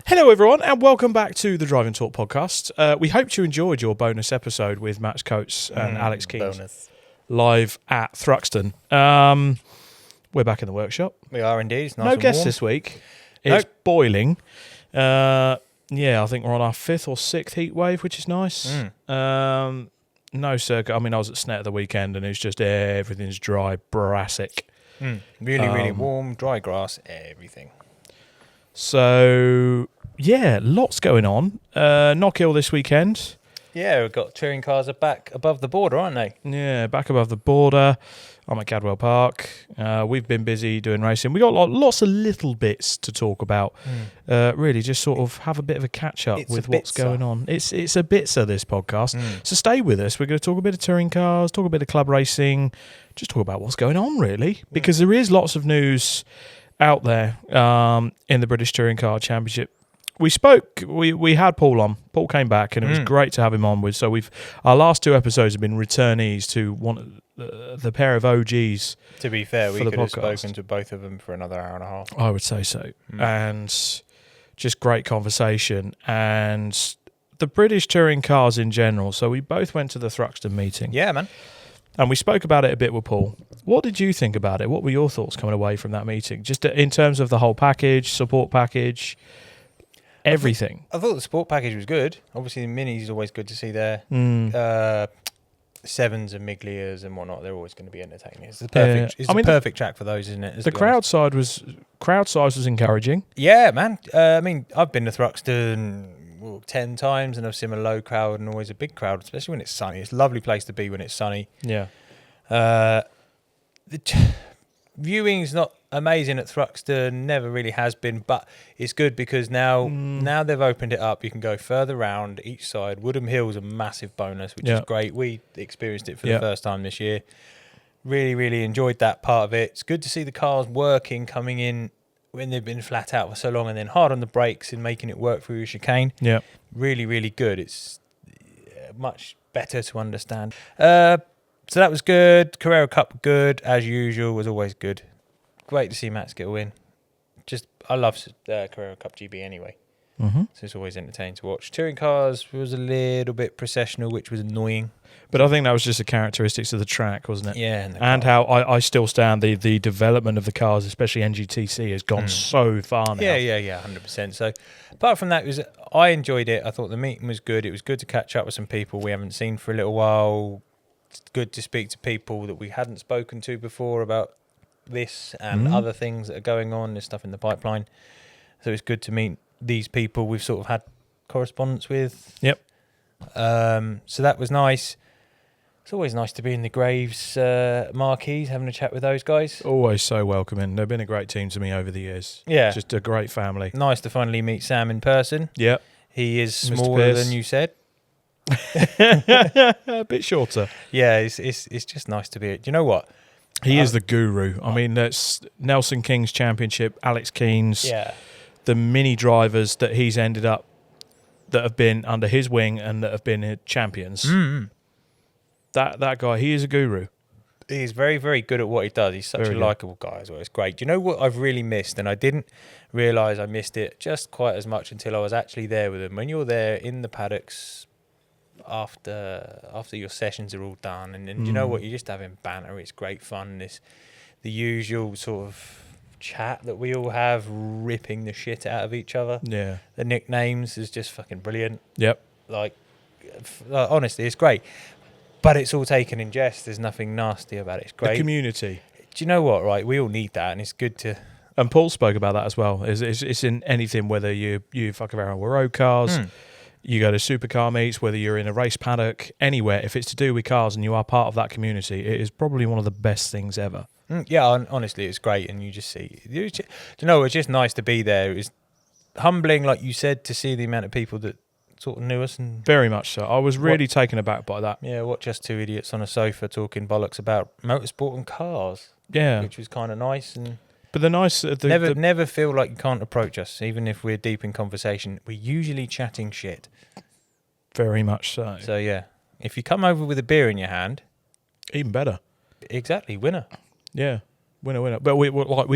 Hello, everyone, and welcome back to the Drive and Talk podcast. We hope you enjoyed your bonus episode with Max Coates and Alex Keynes live at Thruxton. We're back in the workshop. We are indeed. It's nice no and guests warm. this week. It's boiling. I think we're on our 5th or 6th heat wave, which is nice. No circuit. I mean, I was at Snet the weekend, and it's just everything's dry, brassic. Really warm, dry grass, everything. So, yeah, lots going on. Knockhill this weekend. Yeah, we've got touring cars are back above the border, aren't they? Yeah, back above the border. I'm at Cadwell Park. We've been busy doing racing. We got lots of little bits to talk about. Really, just sort of have a bit of a catch up with what's going on. It's a bitsa, this podcast. So stay with us. We're going to talk a bit of touring cars, talk a bit of club racing, just talk about what's going on, really, because there is lots of news out there in the British Touring Car Championship. We had Paul on. Paul came back, and it was great to have him on. Our last 2 episodes have been returnees to one the pair of OGs. To be fair, we could have podcast. spoken to both of them for another hour and a half. I would say so, and just great conversation, and the British touring cars in general. So we both went to the Thruxton meeting. Yeah, man. And we spoke about it a bit with Paul. What did you think about it? What were your thoughts coming away from that meeting? Just in terms of the whole package, support package, everything. I thought the sport package was good. Obviously, the minis is always good to see there. Sevens and Miglias and whatnot, they're always going to be entertaining. It's the perfect. It's the perfect track for those, isn't it? The crowd size was encouraging. Yeah, man. I mean, I've been to Thruxton 10 times, and I've seen a low crowd and always a big crowd, especially when it's sunny. It's a lovely place to be when it's sunny. Yeah. The viewing's not amazing at Thruxton, never really has been, but it's good because now they've opened it up. You can go further round each side. Woodham Hill's a massive bonus, which is great. We experienced it for the first time this year. Really, really enjoyed that part of it. It's good to see the cars working, coming in when they've been flat out for so long, and then hard on the brakes and making it work through a chicane. Yeah, really, really good. It's much better to understand. So that was good. Carrera Cup, good as usual. Was always good. Great to see Max get a win. I love Carrera Cup GB anyway. So it's always entertaining to watch. Touring cars was a little bit processional, which was annoying. But I think that was just the characteristics of the track, wasn't it? Yeah. And how I still stand the development of the cars, especially NGTC, has gone so far now. Yeah, 100%. So apart from that, I enjoyed it. I thought the meeting was good. It was good to catch up with some people we haven't seen for a little while. It's good to speak to people that we hadn't spoken to before about this and other things that are going on. There's stuff in the pipeline. So it's good to meet these people we've sort of had correspondence with. Yep. So that was nice. It's always nice to be in the Graves marquees, having a chat with those guys. Always so welcoming. They've been a great team to me over the years. Yeah. Just a great family. Nice to finally meet Sam in person. Yep. He is smaller than you said. A bit shorter. Yeah, it's just nice to be. Do you know what? He is the guru. I mean, that's Nelson King's Championship, Alex Keynes, the mini drivers that he's ended up, that have been under his wing and that have been champions. That guy, he is a guru. He's very, very good at what he does. He's such a likeable guy as well. It's great. Do you know what I've really missed? And I didn't realise I missed it just quite as much until I was actually there with him. When you're there in the paddocks after your sessions are all done, and you know what, you're just having banter. It's great fun. The usual sort of chat that we all have, ripping the shit out of each other. Yeah. The nicknames is just fucking brilliant. Yep. Like honestly, it's great. But it's all taken in jest. There's nothing nasty about it. It's great. The community. Do you know what, right? We all need that, and it's good to... And Paul spoke about that as well. It's in anything, whether you fuck around with road cars, you go to supercar meets, whether you're in a race paddock, anywhere. If it's to do with cars and you are part of that community, it is probably one of the best things ever. Yeah, honestly, it's great. And you just see... Do you know, it's just nice to be there. It was humbling, like you said, to see the amount of people that sort of knew us. And very much so. I was really taken aback by that. Yeah, watch us two idiots on a sofa talking bollocks about motorsport and cars. Yeah. Which was kind of nice. But the nice... never feel like you can't approach us, even if we're deep in conversation. We're usually chatting shit. Very much so. So, yeah. If you come over with a beer in your hand... Even better. Exactly, winner. Yeah. Winner. But we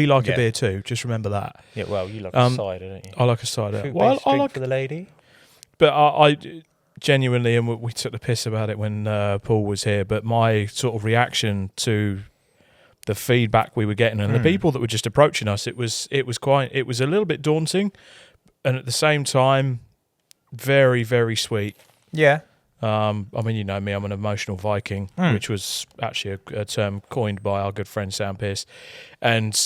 like a beer too. Just remember that. Yeah, well, you like a cider, don't you? I like a cider. Fruit-based drink for the lady. But I genuinely, and we took the piss about it when Paul was here, but my sort of reaction to the feedback we were getting and the people that were just approaching us, it was a little bit daunting, and at the same time, very, very sweet. Yeah. I mean, you know me, I'm an emotional Viking, which was actually a term coined by our good friend Sam Pearce. And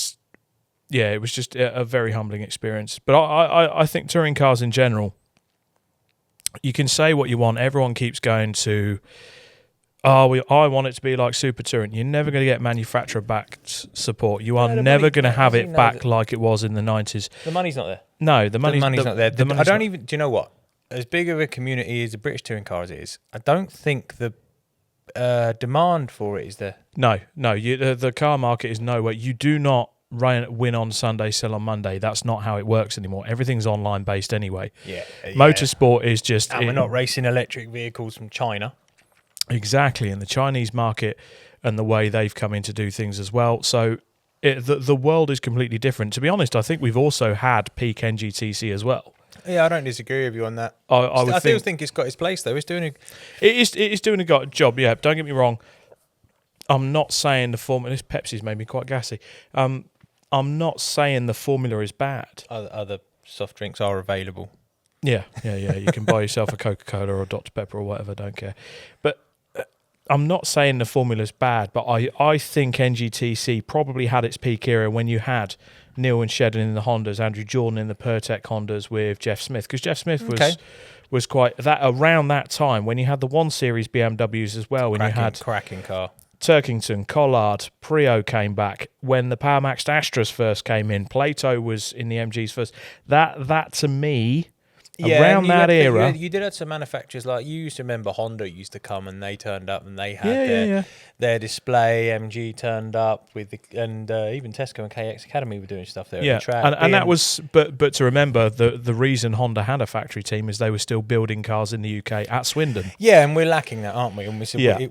yeah, it was just a very humbling experience. But I think touring cars in general, you can say what you want. Everyone keeps going to, I want it to be like Supertouring. You're never going to get manufacturer-backed support. You are never going to have it back like it was in the 90s. The money's not there. No, the money's not there. Do you know what? As big of a community as the British touring cars is, I don't think the demand for it is there. No. The car market is nowhere. You do not win on Sunday, sell on Monday. That's not how it works anymore. Everything's online based anyway. Yeah. Motorsport is just... And we're not racing electric vehicles from China. Exactly, and the Chinese market and the way they've come in to do things as well. So the world is completely different. To be honest, I think we've also had peak NGTC as well. Yeah, I don't disagree with you on that. I still think it's got its place though. It is doing a job. Yeah, don't get me wrong. I'm not saying the formula. This Pepsi's made me quite gassy. I'm not saying the formula is bad. Other soft drinks are available. Yeah. You can buy yourself a Coca-Cola or a Dr. Pepper or whatever. Don't care. But I'm not saying the formula's bad. But I think NGTC probably had its peak era when you had Neil and Shedden in the Hondas, Andrew Jordan in the Pertec Hondas with Jeff Smith, because Jeff Smith was quite that around that time when you had the 1 Series BMWs as well, when you had cracking car. Turkington, Collard, Prio came back when the Powermax Astras first came in. Plato was in the MGs first. That to me. Yeah, around that era, you did have some manufacturers like you used to remember Honda used to come and they turned up and they had their display. MG turned up with and even Tesco and KX Academy were doing stuff there. Yeah, at the track. And that was but to remember the reason Honda had a factory team is they were still building cars in the UK at Swindon. Yeah, and we're lacking that, aren't we? And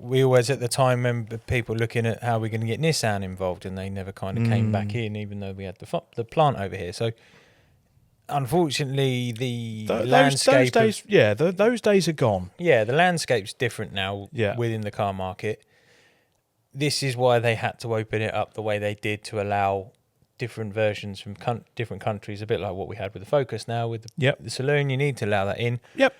we always at the time remember people looking at how we're going to get Nissan involved, and they never kind of came back in, even though we had the plant over here. So. Unfortunately, those days are gone. Yeah, the landscape's different now within the car market. This is why they had to open it up the way they did to allow different versions from different countries, a bit like what we had with the Focus now with the Saloon. You need to allow that in. Yep.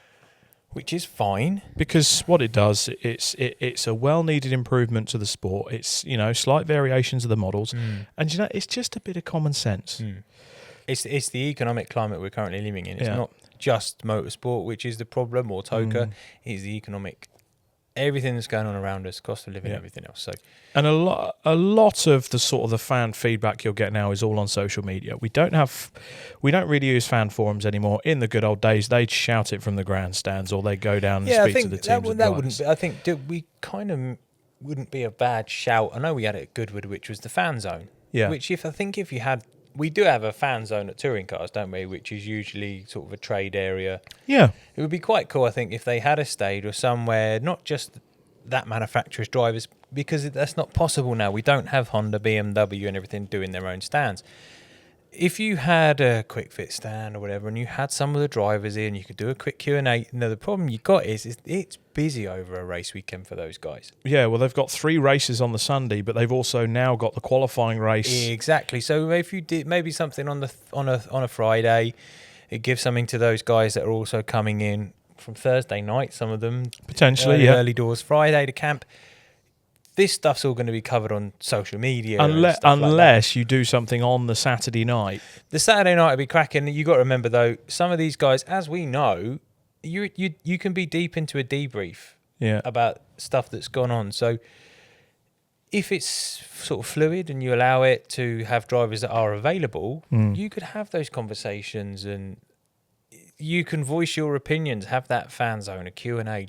Which is fine. Because what it does, it's a well-needed improvement to the sport. It's, slight variations of the models. And, it's just a bit of common sense. It's the economic climate we're currently living in. It's not just motorsport, which is the problem, or TOCA. It's the economic, everything that's going on around us, cost of living, everything else. So, and a lot of the sort of the fan feedback you'll get now is all on social media. We don't really use fan forums anymore. In the good old days, they'd shout it from the grandstands, or they'd go down and speak to the teams. That wouldn't. I think we kind of wouldn't be a bad shout. I know we had it at Goodwood, which was the fan zone. Yeah. Which if you had. We do have a fan zone at touring cars, don't we? Which is usually sort of a trade area. Yeah. It would be quite cool, I think, if they had a stage or somewhere, not just that manufacturer's drivers, because that's not possible now. We don't have Honda, BMW and everything doing their own stands. If you had a quick fit stand or whatever, and you had some of the drivers in, you could do a quick Q&A. No, the problem you got is it's busy over a race weekend for those guys. Yeah, well, they've got 3 races on the Sunday, but they've also now got the qualifying race. Exactly. So if you did maybe something on a Friday, it gives something to those guys that are also coming in from Thursday night. Some of them potentially early doors Friday to camp. This stuff's all going to be covered on social media. Unless you do something on the Saturday night. The Saturday night will be cracking. You got to remember, though, some of these guys, as we know, you can be deep into a debrief about stuff that's gone on. So if it's sort of fluid and you allow it to have drivers that are available, you could have those conversations and you can voice your opinions, have that fan zone, a Q&A,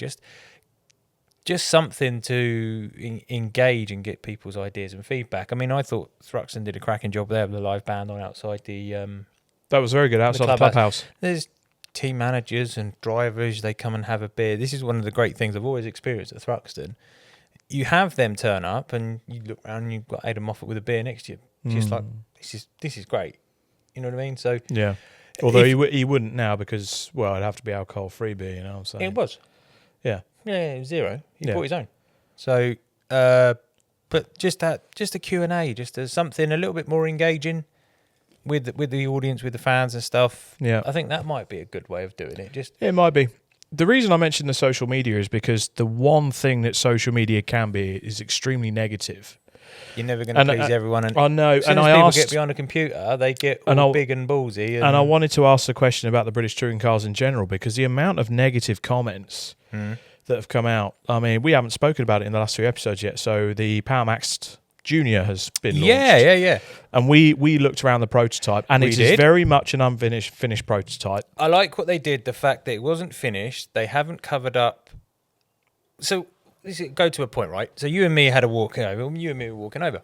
just something to engage and get people's ideas and feedback. I mean, I thought Thruxton did a cracking job there with the live band on outside the... that was very good, outside the clubhouse. There's team managers and drivers, they come and have a beer. This is one of the great things I've always experienced at Thruxton. You have them turn up and you look around and you've got Adam Moffat with a beer next to you. She's like, this is great. You know what I mean? So yeah. Although he wouldn't now because, well, it'd have to be alcohol-free beer, you know what I'm saying? it was. Yeah. Yeah, it was zero. He Yeah. bought his own. So, but just a Q&A, just as something a little bit more engaging with the audience, with the fans and stuff. Yeah. I think that might be a good way of doing it. It might be. The reason I mentioned the social media is because the one thing that social media can be is extremely negative. You're never going to please everyone. And I know. as soon And as I people asked, get behind a computer, they get all big and ballsy. And I wanted to ask the question about the British touring cars in general, because the amount of negative comments that have come out. I mean, we haven't spoken about it in the last 3 episodes yet. So the Power Max Junior has been launched. Yeah. And we looked around the prototype, and it is very much an finished prototype. I like what they did, the fact that it wasn't finished. They haven't covered up. So go to a point, right? So you and me had a walk over. You and me were walking over.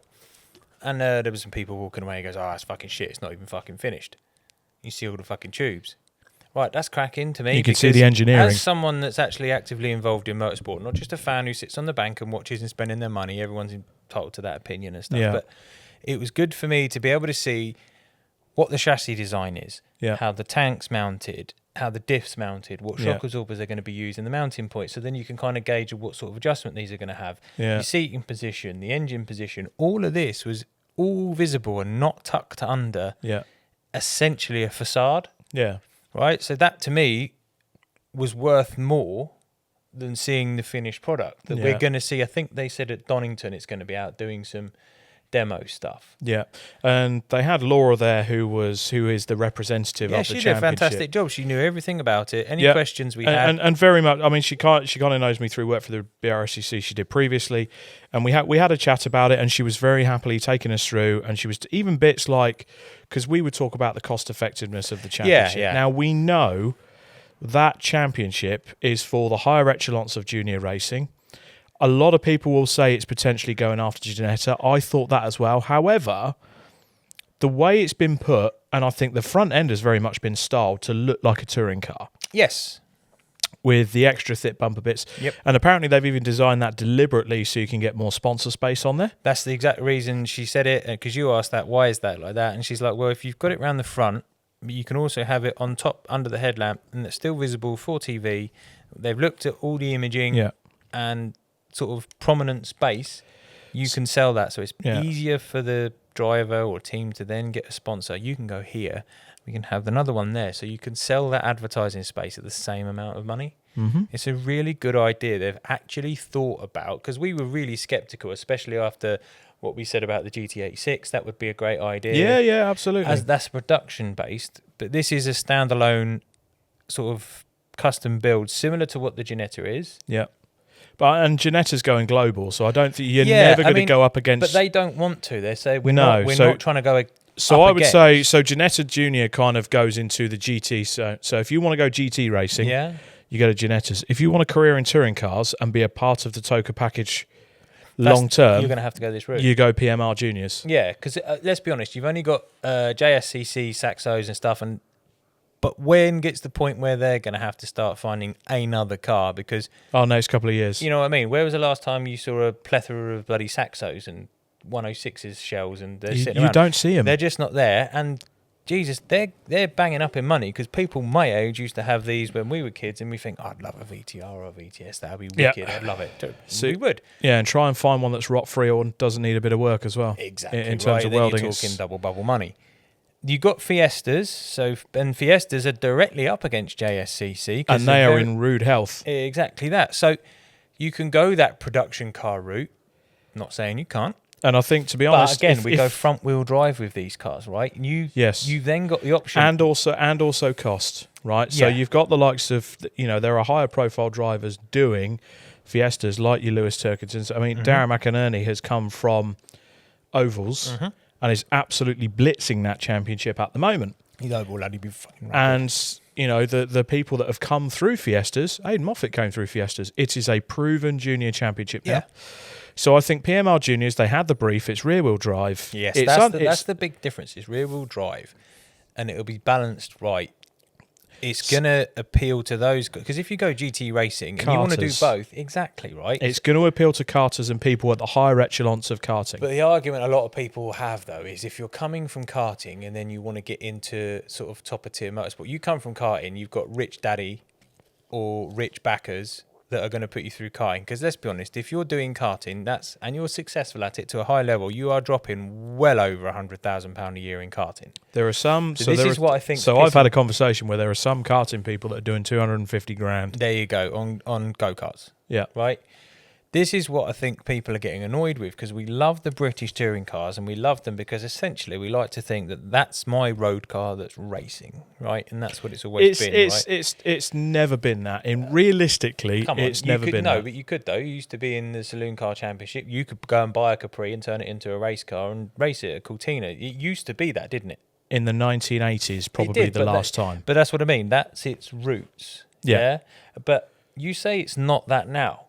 And there was some people walking away. He goes, it's fucking shit. It's not even fucking finished. You see all the fucking tubes. Right, that's cracking to me. You can see the engineering. As someone that's actually actively involved in motorsport, not just a fan who sits on the bank and watches and spending their money, everyone's entitled to that opinion and stuff. Yeah. But it was good for me to be able to see what the chassis design is, how the tank's mounted, how the diff's mounted, what shock absorbers are going to be used in the mounting point. So then you can kind of gauge what sort of adjustment these are going to have. Yeah. The seating position, the engine position, all of this was all visible and not tucked under essentially a facade. Yeah. Right? So that to me was worth more than seeing the finished product that we're going to see. I think they said at Donington it's going to be out doing some demo stuff. Yeah, and they had Laura there, who is the representative of the championship. She did a fantastic job. She knew everything about it. Any questions we had, and very much. I mean, she kind of knows me through work for the BRSCC she did previously, and we had a chat about it, and she was very happily taking us through. And she was even bits like, because we would talk about the cost effectiveness of the championship. Yeah. Now we know that championship is for the higher echelons of junior racing. A lot of people will say it's potentially going after Ginetta. I thought that as well. However, the way it's been put, and I think the front end has very much been styled to look like a touring car. Yes. With the extra thick bumper bits. Yep. And apparently they've even designed that deliberately so you can get more sponsor space on there. That's the exact reason she said it, because you asked that, why is that like that? And she's like, well, if you've got it around the front, you can also have it on top under the headlamp, and it's still visible for TV. They've looked at all the imaging and sort of prominent space. You can sell that, so it's easier for the driver or team to then get a sponsor. You can go here, we can have another one there, so you can sell that advertising space at the same amount of money. It's a really good idea. They've actually thought about, because we were really skeptical, especially after what we said about the GT86. That would be a great idea. Yeah, absolutely. As that's production based, but this is a standalone sort of custom build, similar to what the Ginetta is. Yeah. And Ginetta's going global, so I don't think you're never going to go up against. But they don't want to. They say we're not trying to go. So I would say Ginetta Junior kind of goes into the GT. So if you want to go GT racing, you go to Ginetta's. If you want a career in touring cars and be a part of the TOCA package long term, you're going to have to go this route. You go PMR Juniors. Yeah, because let's be honest, you've only got JSCC, Saxos and stuff, but when gets the point where they're going to have to start finding another car? Because next couple of years. You know what I mean? Where was the last time you saw a plethora of bloody Saxos and 106s shells and they're sitting around? You don't see them. They're just not there. And Jesus, they're banging up in money, because people my age used to have these when we were kids, and we think, I'd love a VTR or a VTS. That'd be wicked. I'd love it. So we would. Yeah, and try and find one that's rot free or doesn't need a bit of work as well. Exactly. In terms of welding, you're talking double bubble money. You got Fiestas, and Fiestas are directly up against JSCC, and they are in rude health. Exactly that. So you can go that production car route. Not saying you can't. And I think, to be honest, but again, we go front wheel drive with these cars, right? You've then got the option, and also cost, right? So you've got the likes of, there are higher profile drivers doing Fiestas like your Lewis Turkingtons. I mean, Darren McInerney has come from ovals. And is absolutely blitzing that championship at the moment. He's oval, lad. He'd be fucking rapid. And, the people that have come through Fiestas, Aidan Moffat came through Fiestas. It is a proven junior championship now. So I think PMR Juniors, they had the brief. It's rear-wheel drive. Yes, that's the big difference. It's rear-wheel drive. And it'll be balanced right. It's going to appeal to those, because if you go GT racing and you want to do both, exactly, right? It's going to appeal to karters and people at the higher echelons of karting. But the argument a lot of people have, though, is if you're coming from karting and then you want to get into sort of top of tier motorsport, you come from karting, you've got rich daddy or rich backers that are going to put you through karting. Because let's be honest, if you're doing karting and you're successful at it to a high level, you are dropping well over £100,000 a year in karting. There are some. So this is what I think. So I've had a conversation where there are some karting people that are doing 250 grand. There you go, on go-karts. Yeah. Right? This is what I think people are getting annoyed with, because we love the British touring cars and we love them because essentially we like to think that that's my road car that's racing, right? And that's what it's always been, right? It's never been that. Realistically, it's never been that. No, but you could, though. You used to be in the Saloon Car Championship. You could go and buy a Capri and turn it into a race car and race it at Cortina. It used to be that, didn't it? In the 1980s, probably the last time. But that's what I mean. That's its roots. Yeah. But you say it's not that now.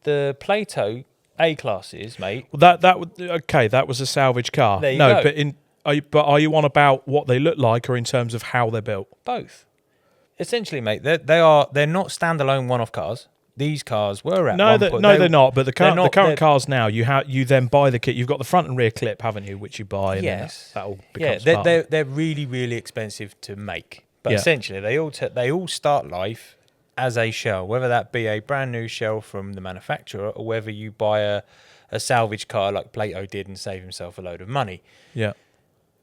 The Plato A classes, mate. Well, that was a salvage car. There you go. But are you on about what they look like or in terms of how they're built? Both. Essentially, mate, they're not standalone one-off cars. These cars were at one point. They're not. But the current cars now, you then buy the kit. You've got the front and rear clip, haven't you? Which you buy. And yes. That all becomes part of it. They're really, really expensive to make. But Yeah. essentially, they all start life as a shell, whether that be a brand new shell from the manufacturer or whether you buy a salvage car like Plato did and save himself a load of money. Yeah.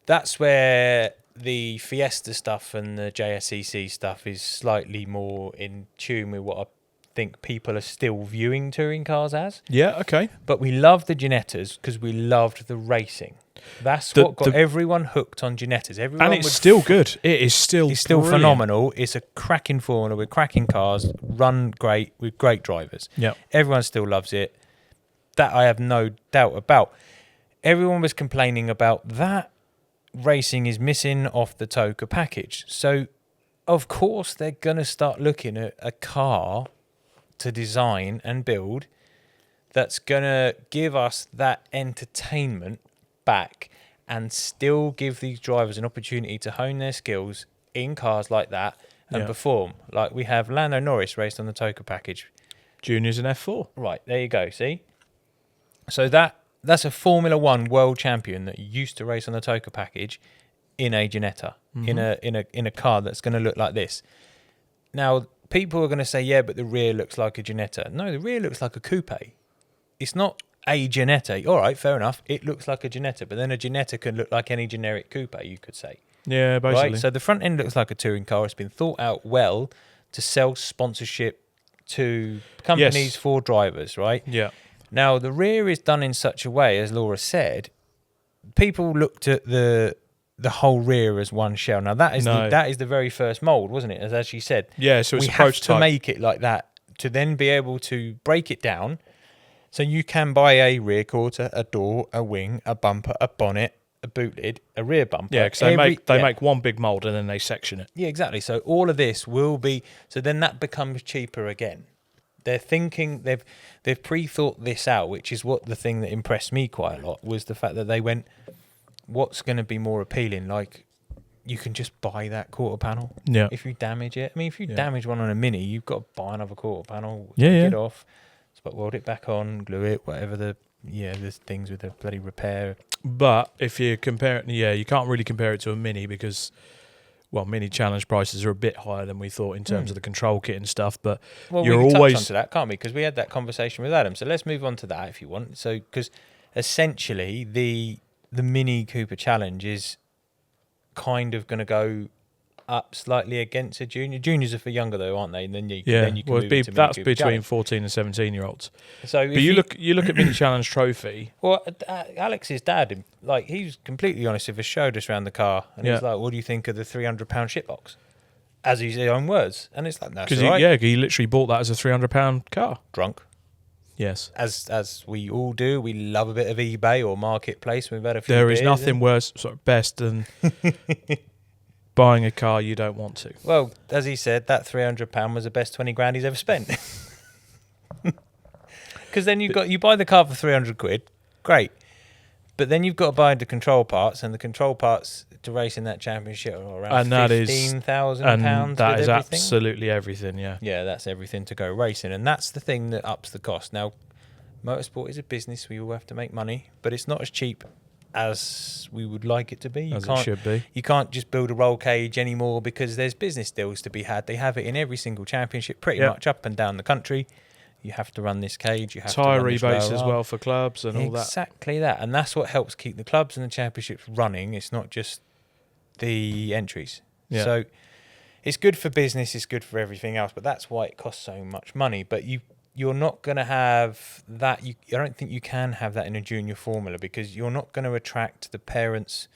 That's where the Fiesta stuff and the JSCC stuff is slightly more in tune with what I think people are still viewing touring cars as. Yeah, okay. But we love the Ginettas because we loved the racing. That's what got everyone hooked on Ginettas. And it's still good. It's still phenomenal. It's a cracking formula with cracking cars, run great with great drivers. Yeah. Everyone still loves it. That I have no doubt about. Everyone was complaining about that racing is missing off the Toka package. So, of course, they're going to start looking at a car to design and build that's going to give us that entertainment back and still give these drivers an opportunity to hone their skills in cars like that and perform. Like we have Lando Norris raced on the Toka package. Juniors and F4. Right, there you go, see? So that's a Formula One world champion that used to race on the Toka package in a Ginetta, in a car that's going to look like this. Now, people are going to say, yeah, but the rear looks like a Ginetta. No, the rear looks like a coupe. It's not a Ginetta. All right, fair enough. It looks like a Ginetta, but then a Ginetta can look like any generic coupe, you could say. Yeah, basically. Right? So the front end looks like a touring car. It's been thought out well to sell sponsorship to companies for drivers, right? Yeah. Now, the rear is done in such a way, as Laura said, people looked at the whole rear as one shell. Now, that is the very first mould, wasn't it? As she said. Yeah, so it's we a have prototype. to make it like that to then be able to break it down. So you can buy a rear quarter, a door, a wing, a bumper, a bonnet, a boot lid, a rear bumper. Yeah, because they make one big mould and then they section it. Yeah, exactly. So all of this will be... So then that becomes cheaper again. They're thinking... They've pre-thought this out, which is what the thing that impressed me quite a lot was the fact that they went, what's going to be more appealing? Like, you can just buy that quarter panel. Yeah. If you damage it. I mean, if you damage one on a Mini, you've got to buy another quarter panel, take it off, weld it back on, glue it, whatever there's things with the bloody repair. But if you compare it, you can't really compare it to a Mini because, well, Mini Challenge prices are a bit higher than we thought in terms of the control kit and stuff. But we can touch onto that, can't we? Because we had that conversation with Adam. So let's move on to that if you want. So because essentially the Mini Cooper Challenge is kind of going to go up slightly against a junior. Juniors are for younger though, aren't they? And then you can move into that's Mini between Challenge. 14 and 17-year-olds. So, but you look at Mini Challenge Trophy. Well, Alex's dad, like he's completely honest with us, showed us around the car, and he's like, "What do you think of the £300 shitbox?" As his own words, and it's like, "That's all right." He literally bought that as a £300 car. Drunk. Yes. As we all do, we love a bit of eBay or marketplace. We've had a few. There is nothing worse, best than buying a car you don't want to. Well, as he said, that £300 was the best 20 grand he's ever spent. Because then you buy the car for 300 quid, great. But then you've got to buy the control parts, and the control parts to race in that championship are around £15,000. And that is absolutely everything, yeah. Yeah, that's everything to go racing. And that's the thing that ups the cost. Now, motorsport is a business. We all have to make money, but it's not as cheap as we would like it to be. It should be. You can't just build a roll cage anymore because there's business deals to be had. They have it in every single championship, pretty much up and down the country. You have to run this cage. You have to run this rebates as well for clubs and all that. Exactly that. And that's what helps keep the clubs and the championships running. It's not just the entries. Yeah. So it's good for business. It's good for everything else. But that's why it costs so much money. But you're not going to have that. I don't think you can have that in a junior formula because you're not going to attract the parents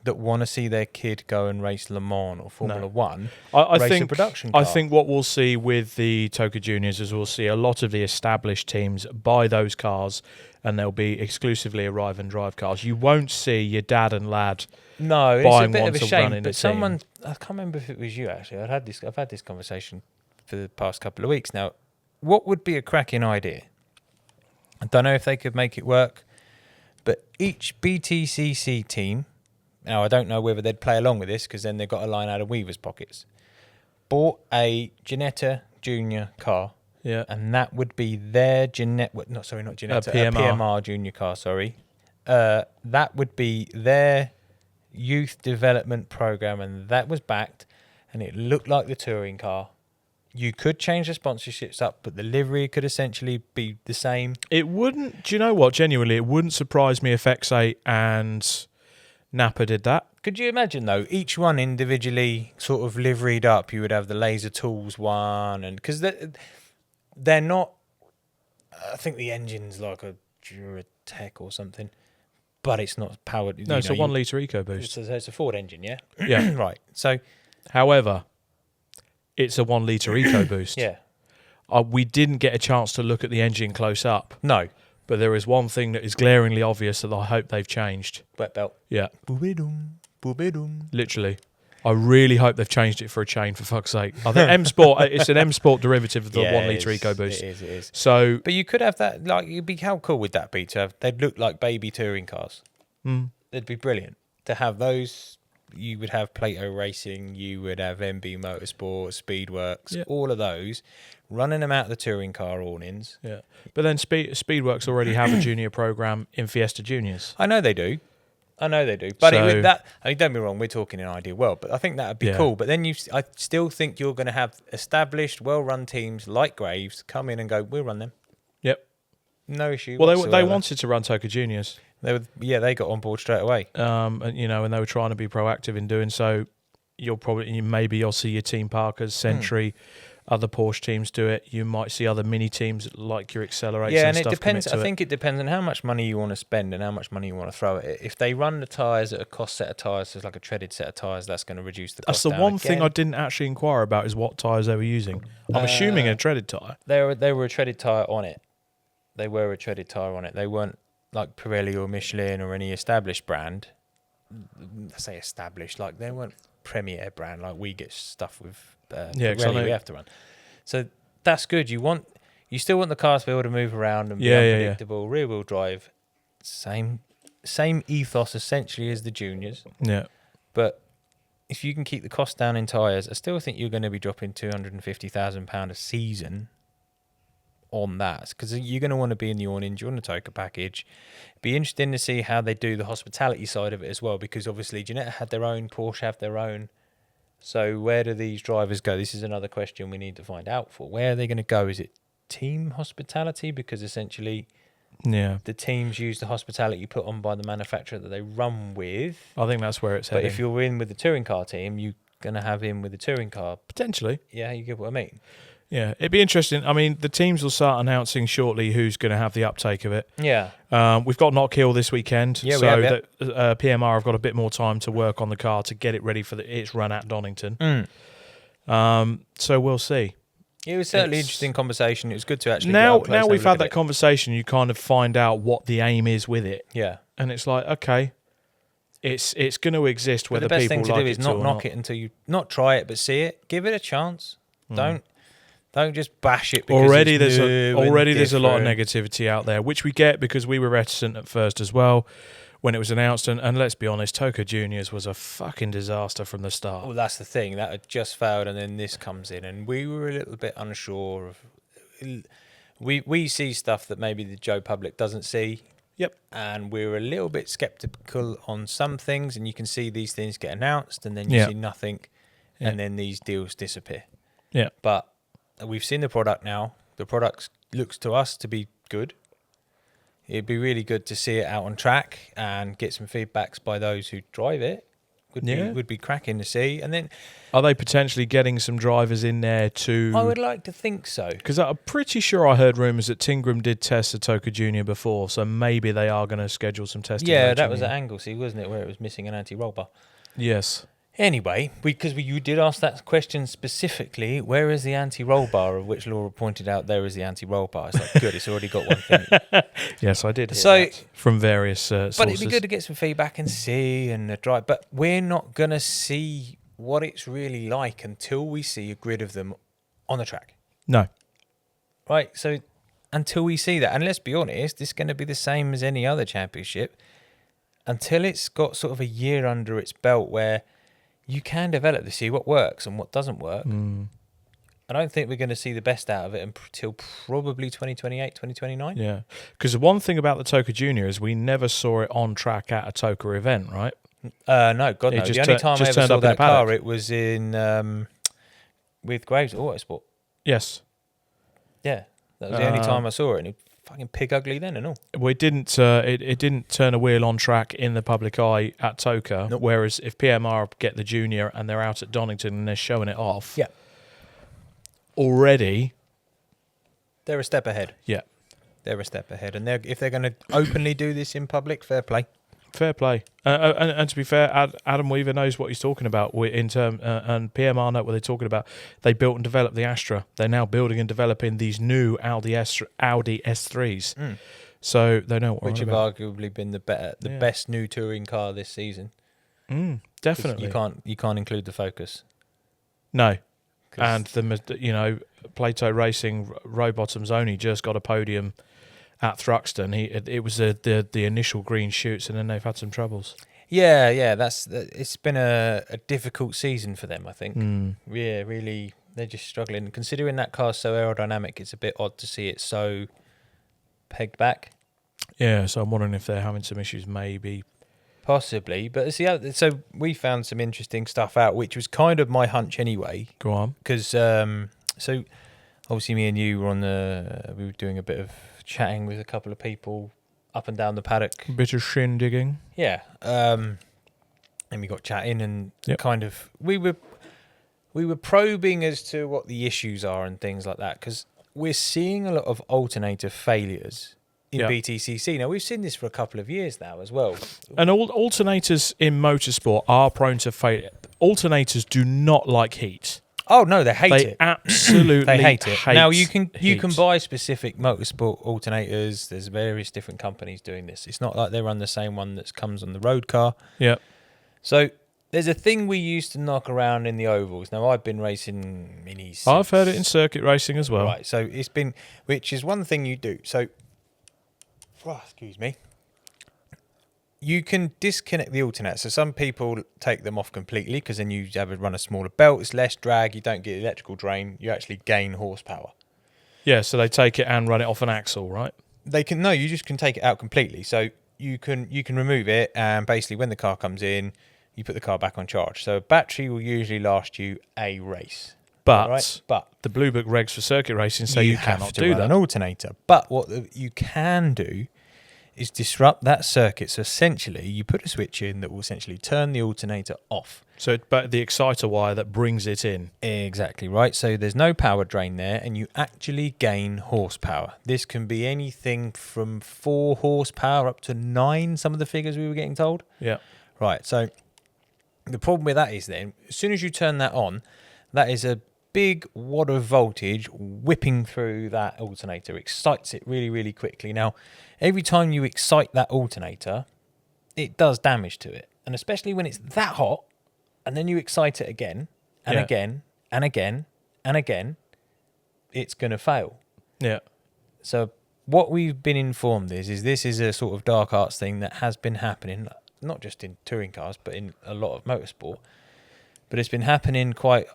that want to see their kid go and race Le Mans or Formula One. I think production car. I think what we'll see with the TOCA Juniors is we'll see a lot of the established teams buy those cars, and they'll be exclusively arrive and drive cars. You won't see your dad and lad. No, it's a bit of a shame. But someone, I can't remember if it was you actually. I've had this conversation for the past couple of weeks now. What would be a cracking idea? I don't know if they could make it work, but each BTCC team. Now, I don't know whether they'd play along with this because then they've got a line out of Weaver's pockets. Bought a Ginetta Junior car. Yeah. And that would be their PMR Junior car, sorry. That would be their youth development program, and that was backed, and it looked like the touring car. You could change the sponsorships up, but the livery could essentially be the same. It wouldn't, do you know what, genuinely, it wouldn't surprise me if X8 and Napa did that. Could you imagine, though, each one individually sort of liveried up? You would have the Laser Tools one, and because they're not, I think the engine's like a Duratec or something, but it's not powered. No, it's a 1 litre EcoBoost. It's a Ford engine, yeah? Yeah. Right. So, however, it's a 1 litre EcoBoost. Yeah. We didn't get a chance to look at the engine close up. No. But there is one thing that is glaringly obvious that I hope they've changed. Wet belt. Yeah. Boobidum, boobidum. Literally. I really hope they've changed it for a chain, for fuck's sake. I think M Sport, it's an M Sport derivative of the 1 litre EcoBoost. It is. So, but you could have that, like, how cool would that be to have? They'd look like baby touring cars. They'd be brilliant. To have those, you would have Plato Racing, you would have MB Motorsport, Speedworks, all of those, running them out the touring car awnings. Yeah. But then Speedworks already have a junior program in Fiesta Juniors. I know they do. But don't get me wrong, we're talking in an ideal world, but I think that would be cool. But then I still think you're going to have established, well-run teams like Graves come in and go, we'll run them. Yep. No issue. Well, they wanted to run TOCA Juniors. They got on board straight away. And they were trying to be proactive in doing so. Maybe you'll see your Team Parkers, Century, other Porsche teams do it. You might see other mini teams like your Accelerators. Yeah, and it stuff depends. I think it depends on how much money you want to spend and how much money you want to throw at it. If they run the tyres at a cost set of tyres, so it's like a treaded set of tyres, that's going to reduce the cost. That's the one thing I didn't actually inquire about is what tyres they were using. I'm assuming a treaded tyre. They were a treaded tyre on it. They weren't like Pirelli or Michelin or any established brand. I say established, like they weren't premier brand like we get stuff with Pirelli we have to run. So that's good. You still want the cars to be able to move around and be unpredictable. Rear wheel drive, same ethos essentially as the juniors. Yeah. But if you can keep the cost down in tyres, I still think you're going to be dropping £250,000 a season on that, because you're going to want to be in the awnings, you want to take a package. Be interesting to see how they do the hospitality side of it as well, because obviously Ginetta had their own, Porsche have their own. So where do these drivers go? This is another question we need to find out for. Where are they going to go? Is it team hospitality? Because essentially the teams use the hospitality put on by the manufacturer that they run with. I think that's where it's heading. But if you're in with the touring car team, you're going to have him with the touring car. Potentially. Yeah, you get what I mean. Yeah, it'd be interesting. I mean, the teams will start announcing shortly who's going to have the uptake of it. Yeah. We've got Knock Hill this weekend. Yeah, so PMR have got a bit more time to work on the car to get it ready for its run at Donington. So we'll see. It was certainly an interesting conversation. It was good to actually now we've had that conversation, you kind of find out what the aim is with it. Yeah. And it's like, okay, it's going to exist whether people like it or not. The best thing to do is not knock it until you not try it, but see it. Give it a chance. Don't just bash it. Because already there's a lot of negativity out there, which we get because we were reticent at first as well. when it was announced. And let's be honest, Toka Juniors was a fucking disaster from the start. Well, that's the thing. That had just failed, and then this comes in, and we were a little bit unsure of. We see stuff that maybe the Joe public doesn't see. Yep. And we're a little bit skeptical on some things, and you can see these things get announced, and then you see nothing, and then these deals disappear. Yeah. But we've seen the product now. The product looks to us to be good. It'd be really good to see it out on track and get some feedbacks by those who drive it. Would be cracking to see. And then, are they potentially getting some drivers in there to? I would like to think so, because I'm pretty sure I heard rumours that Tingram did test a Toka Junior before, so maybe they are going to schedule some testing. Yeah, that was at Anglesey, wasn't it, where it was missing an anti-roll bar? Yes. Anyway, because you did ask that question specifically, where is the anti-roll bar, of which Laura pointed out there is the anti-roll bar. It's like, good, it's already got one thing. Yes, I did hear that from various sources. But it'd be good to get some feedback and see and drive. But we're not going to see what it's really like until we see a grid of them on the track. No. Right, so until we see that, and let's be honest, it's going to be the same as any other championship until it's got sort of a year under its belt where you can develop to see what works and what doesn't work. I don't think we're going to see the best out of it until probably 2028, 2029. Yeah, because the one thing about the Toka Junior is we never saw it on track at a Toka event, right? No, God, no. The only time I ever saw that car, it was in with Graves Autosport. Yes. Yeah, that was the only time I saw it, and it fucking pig ugly then and all. Well, it didn't. It didn't turn a wheel on track in the public eye at Toka. Nope. Whereas if PMR get the Junior and they're out at Donington and they're showing it off, already they're a step ahead. Yeah, they're a step ahead, and if they're going to openly do this in public, fair play. Fair play. And to be fair, Adam Weaver knows what he's talking about in term, and PMR know what they're talking about. They built and developed the Astra. They're now building and developing these new Audi S3s. So they know what which have about. Arguably been the best new touring car this season. Definitely. You can't include the Focus. No. And Plato Racing Rowbottom's only just got a podium at Thruxton. It was the initial green shoots, and then they've had some troubles. Yeah, it's been a difficult season for them, I think. Yeah, really, they're just struggling. Considering that car's so aerodynamic, it's a bit odd to see it so pegged back. Yeah, so I'm wondering if they're having some issues, maybe. Possibly, but so we found some interesting stuff out, which was kind of my hunch anyway. Go on. Because so obviously me and you were we were doing a bit of chatting with a couple of people up and down the paddock. A bit of shin digging. Yeah. And we got chatting and kind of we were probing as to what the issues are and things like that, because we're seeing a lot of alternator failures in BTCC. Now, we've seen this for a couple of years now as well. And alternators in motorsport are prone to failure. Alternators do not like heat. Oh no, they hate it. They absolutely they hate it. Now you can heat. buy specific motorsport alternators. There's various different companies doing this. It's not like they run the same one that comes on the road car. Yeah. So there's a thing we used to knock around in the ovals. Now I've been racing minis. I've heard it in circuit racing as well. Right. So it's been, which is one thing you do. So, excuse me. You can disconnect the alternator. So some people take them off completely because then you have to run a smaller belt. It's less drag. You don't get electrical drain. You actually gain horsepower. Yeah, so they take it and run it off an axle, right? You just can take it out completely. So you can remove it, and basically when the car comes in, you put the car back on charge. So a battery will usually last you a race. But the Blue Book regs for circuit racing say you cannot do that. An alternator. But what you can do is disrupt that circuit. So essentially, you put a switch in that will essentially turn the alternator off. So but the exciter wire that brings it in. Exactly right. So there's no power drain there, and you actually gain horsepower. This can be anything from 4 horsepower up to 9, some of the figures we were getting told. Yeah. Right. So the problem with that is then, as soon as you turn that on, that is a big wad of voltage whipping through that alternator, excites it really, really quickly. Now, every time you excite that alternator, it does damage to it. And especially when it's that hot, and then you excite it again, and again, and again, and again, it's going to fail. Yeah. So what we've been informed is this is a sort of dark arts thing that has been happening, not just in touring cars, but in a lot of motorsport. But it's been happening quite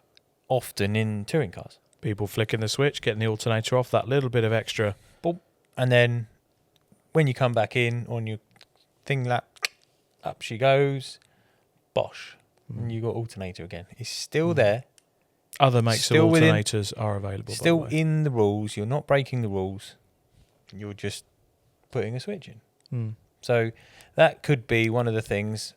often in touring cars. People flicking the switch, getting the alternator off, that little bit of extra. Boop. And then when you come back in on your thing lap, up she goes, bosh. And you got alternator again. It's still there. Other makes of alternators are available. Still by the way. in the rules. You're not breaking the rules. You're just putting a switch in. So that could be one of the things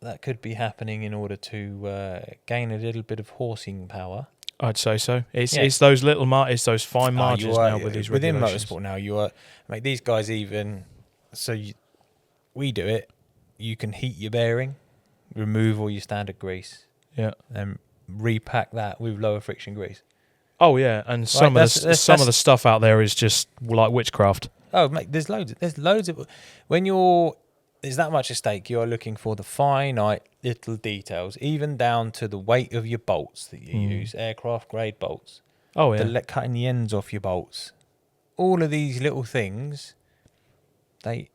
that could be happening in order to gain a little bit of horsing power. I'd say so. It's those little it's those fine margins now with these within regulations. motorsport now. You are these guys even we do it. You can heat your bearing, remove all your standard grease, and repack that with lower friction grease. Oh yeah, and some of the stuff out there is just like witchcraft. Oh mate, there's loads of when there's that much at stake. You're looking for the finite little details, even down to the weight of your bolts that you use, aircraft grade bolts. Oh yeah, Cutting the ends off your bolts. All of these little things, they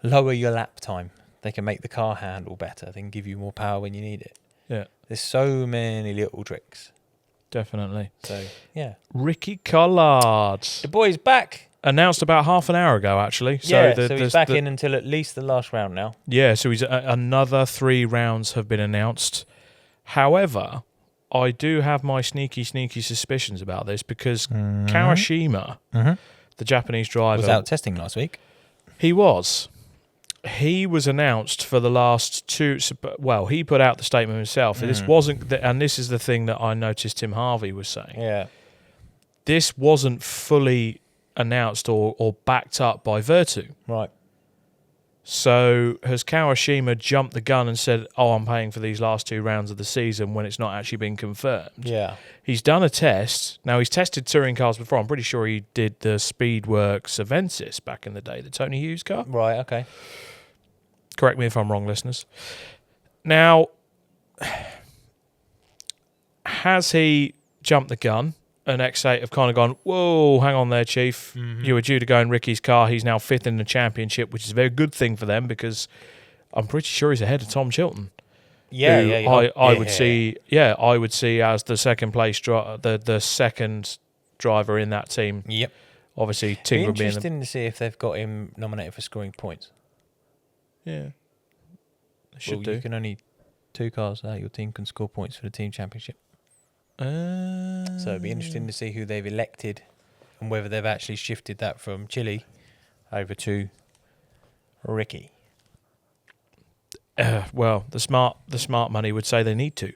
lower your lap time. They can make the car handle better. They can give you more power when you need it. Yeah, there's so many little tricks. Definitely. So yeah, Ricky Collard, the boy's back. Announced about half an hour ago, actually. So he's back in until at least the last round now. Yeah, so he's another 3 rounds have been announced. However, I do have my sneaky suspicions about this because Kawashima, the Japanese driver, was out testing last week. He was announced for the last 2. Well, he put out the statement himself. This wasn't, and this is the thing that I noticed Tim Harvey was saying. Yeah, this wasn't fully announced or backed up by Virtu. Right. So has Kawashima jumped the gun and said, I'm paying for these last 2 rounds of the season when it's not actually been confirmed? Yeah. He's done a test. Now, he's tested touring cars before. I'm pretty sure he did the Speedworks Avensis back in the day, the Tony Hughes car. Right, okay. Correct me if I'm wrong, listeners. Now, has he jumped the gun? And X8 have kind of gone, whoa, hang on there, Chief. You were due to go in Ricky's car. He's now 5th in the championship, which is a very good thing for them because I'm pretty sure he's ahead of Tom Chilton. I would see as the second place the second driver in that team. Yep. Obviously, Tigger being interesting to see if they've got him nominated for scoring points. Yeah. They should do. You can only 2 cars out. Your team can score points for the team championship. So it'd be interesting to see who they've elected and whether they've actually shifted that from Chile over to Ricky. Well, the smart money would say they need to,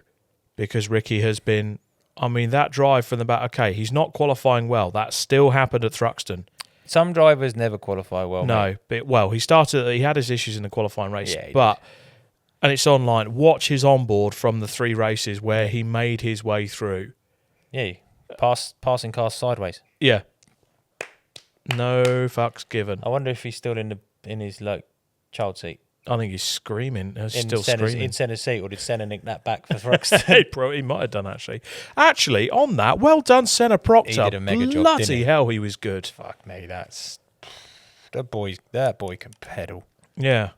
because Ricky has been. I mean, that drive from the back. Okay, he's not qualifying well. That still happened at Thruxton. Some drivers never qualify well. No, mate. but he had his issues in the qualifying race, and it's online. Watch his onboard from the 3 races where he made his way through. Yeah, passing cars sideways. Yeah. No fucks given. I wonder if he's still in his child seat. I think he's screaming. Screaming in Senna's seat, or did Senna nick that back for Thruxton? He might have done actually. Actually, on that, well done, Senna Proctor. He did a mega job. Bloody hell, he was good. Fuck me, that boy can pedal. Yeah.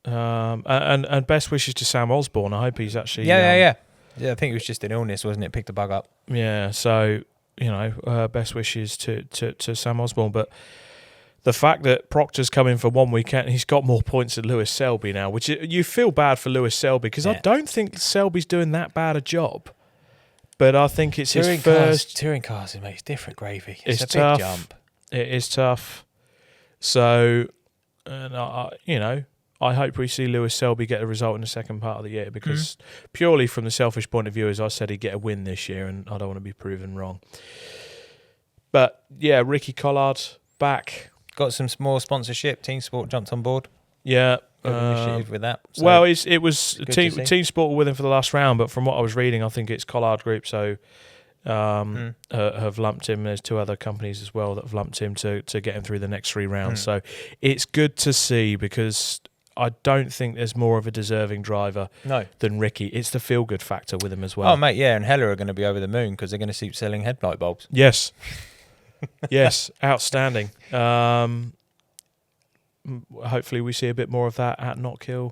And best wishes to Sam Osborne. I hope he's actually. Yeah. I think it was just an illness, wasn't it? Picked a bug up. Yeah. So best wishes to Sam Osborne. But the fact that Proctor's come in for 1 weekend, he's got more points than Lewis Selby now, which you feel bad for Lewis Selby because I don't think Selby's doing that bad a job. But I think it's his first touring cars. It makes different gravy. It's a tough. big jump. It is tough. So, I hope we see Lewis Selby get a result in the second part of the year because purely from the selfish point of view, as I said, he'd get a win this year and I don't want to be proven wrong. But, yeah, Ricky Collard back. Got some small sponsorship. Team Sport jumped on board. Yeah. Initiative with that. So well, it was Team Sport were with him for the last round, but from what I was reading, I think it's Collard Group, so have lumped him. There's 2 other companies as well that have lumped him to get him through the next 3 rounds. So it's good to see because I don't think there's more of a deserving driver than Ricky. It's the feel-good factor with him as well. Oh, mate, yeah, and Heller are going to be over the moon because they're going to keep selling headlight bulbs. Yes. Yes, outstanding. Hopefully we see a bit more of that at Knockhill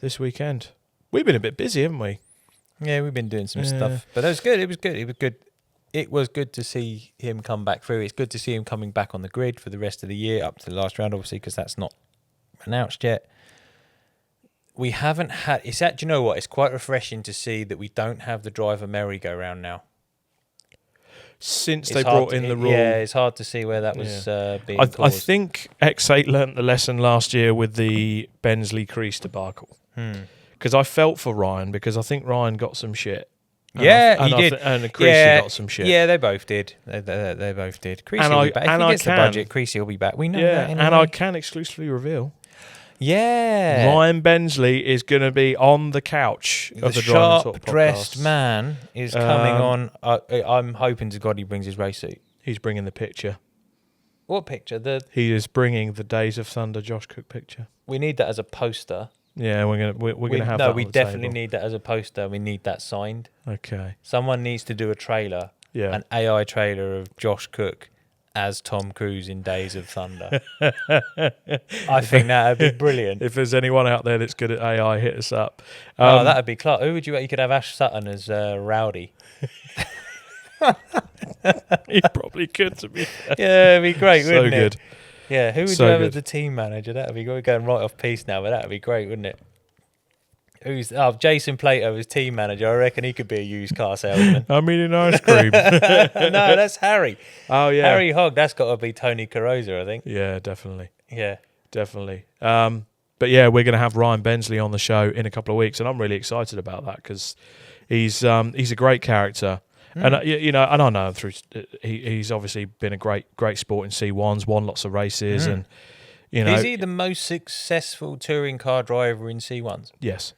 this weekend. We've been a bit busy, haven't we? Yeah, we've been doing some stuff. But it was good. It was good. It was good to see him come back through. It's good to see him coming back on the grid for the rest of the year, up to the last round, obviously, because that's not announced yet. We haven't had... do you know what? It's quite refreshing to see that we don't have the driver merry-go-round now. Since they brought in the rule. Yeah, it's hard to see where that was being caused. I think X8 learnt the lesson last year with the Bensley crease debacle. Because I felt for Ryan, because I think Ryan got some shit. He did. And Creasy got some shit. Yeah, they both did. They both did. Creasy will be back. If he gets the budget, Creasy will be back. We know that anyway. And I can exclusively reveal... Yeah. Ryan Bensley is going to be on the couch of the sharp-dressed man is coming on. I'm hoping to God he brings his race suit. He's bringing the picture. What picture? He is bringing the Days of Thunder Josh Cook picture. We need that as a poster. Yeah, we're gonna have that. No, we definitely need that as a poster. We need that signed. Okay. Someone needs to do a trailer. Yeah. An AI trailer of Josh Cook as Tom Cruise in Days of Thunder. I think that would be brilliant. If there's anyone out there that's good at AI, hit us up. That would be Clark. Who would you could have Ash Sutton as Rowdy. He probably could, to be fair. Yeah, it'd be great, wouldn't it? So good. Yeah, who would you have as the team manager? That would be good. We're going right off piece now, but that would be great, wouldn't it? Jason Plato as team manager. I reckon he could be a used car salesman. I'm eating ice cream. No, that's Harry. Oh, yeah. Harry Hogg. That's got to be Tony Carosa, I think. Yeah, definitely. Yeah. Definitely. But yeah, we're going to have Ryan Bensley on the show in a couple of weeks, and I'm really excited about that because he's a great character. And and I know him through. He's obviously been a great sport in C1s, won lots of races, and is he the most successful touring car driver in C1s? Yes.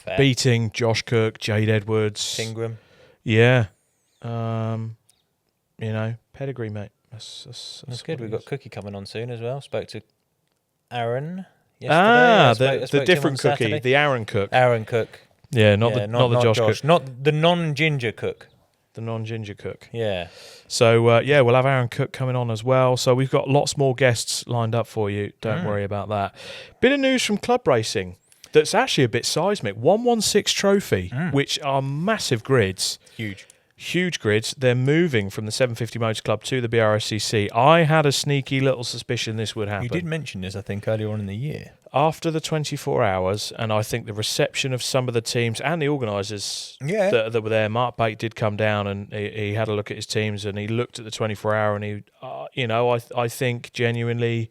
Fair. Beating Josh Cook, Jade Edwards, Ingram. Yeah. Pedigree, mate. That's good. We've got Cookie coming on soon as well. Spoke to Aaron yesterday. The different Cookie, Saturday. The Aaron Cook. Aaron Cook. Yeah, not the Josh Cook. Not the non-ginger Cook. The non-ginger Cook. Yeah. So, we'll have Aaron Cook coming on as well. So we've got lots more guests lined up for you. Don't worry about that. Bit of news from club racing that's actually a bit seismic. 116 Trophy, which are massive grids. Huge grids. They're moving from the 750 Motor Club to the BRSCC. I had a sneaky little suspicion this would happen. You did mention this, I think, earlier on in the year. After the 24 hours, and I think the reception of some of the teams and the organisers that were there, Mark Bate did come down and he had a look at his teams and he looked at the 24 hour and he, I think genuinely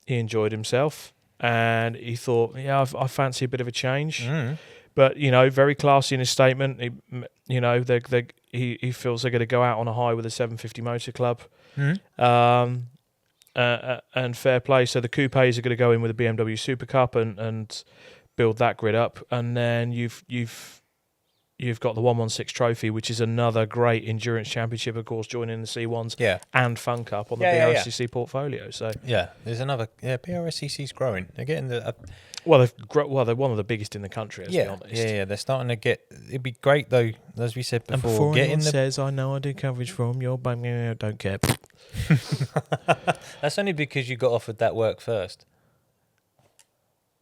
he enjoyed himself and he thought, I fancy a bit of a change. But, very classy in his statement. He feels they're going to go out on a high with the 750 Motor Club. And fair play. So the coupes are going to go in with a BMW Super Cup and build that grid up, and then you've got the 116 Trophy, which is another great endurance championship, of course, joining the C1s and Fun Cup on the BRSCC portfolio. So there's another. BRSCC's growing. They're getting the. They're one of the biggest in the country. Let's be honest. Yeah, they're starting to get. It'd be great though, as we said before. And before anyone says, "I know I do coverage from your bank," I don't care. That's only because you got offered that work first.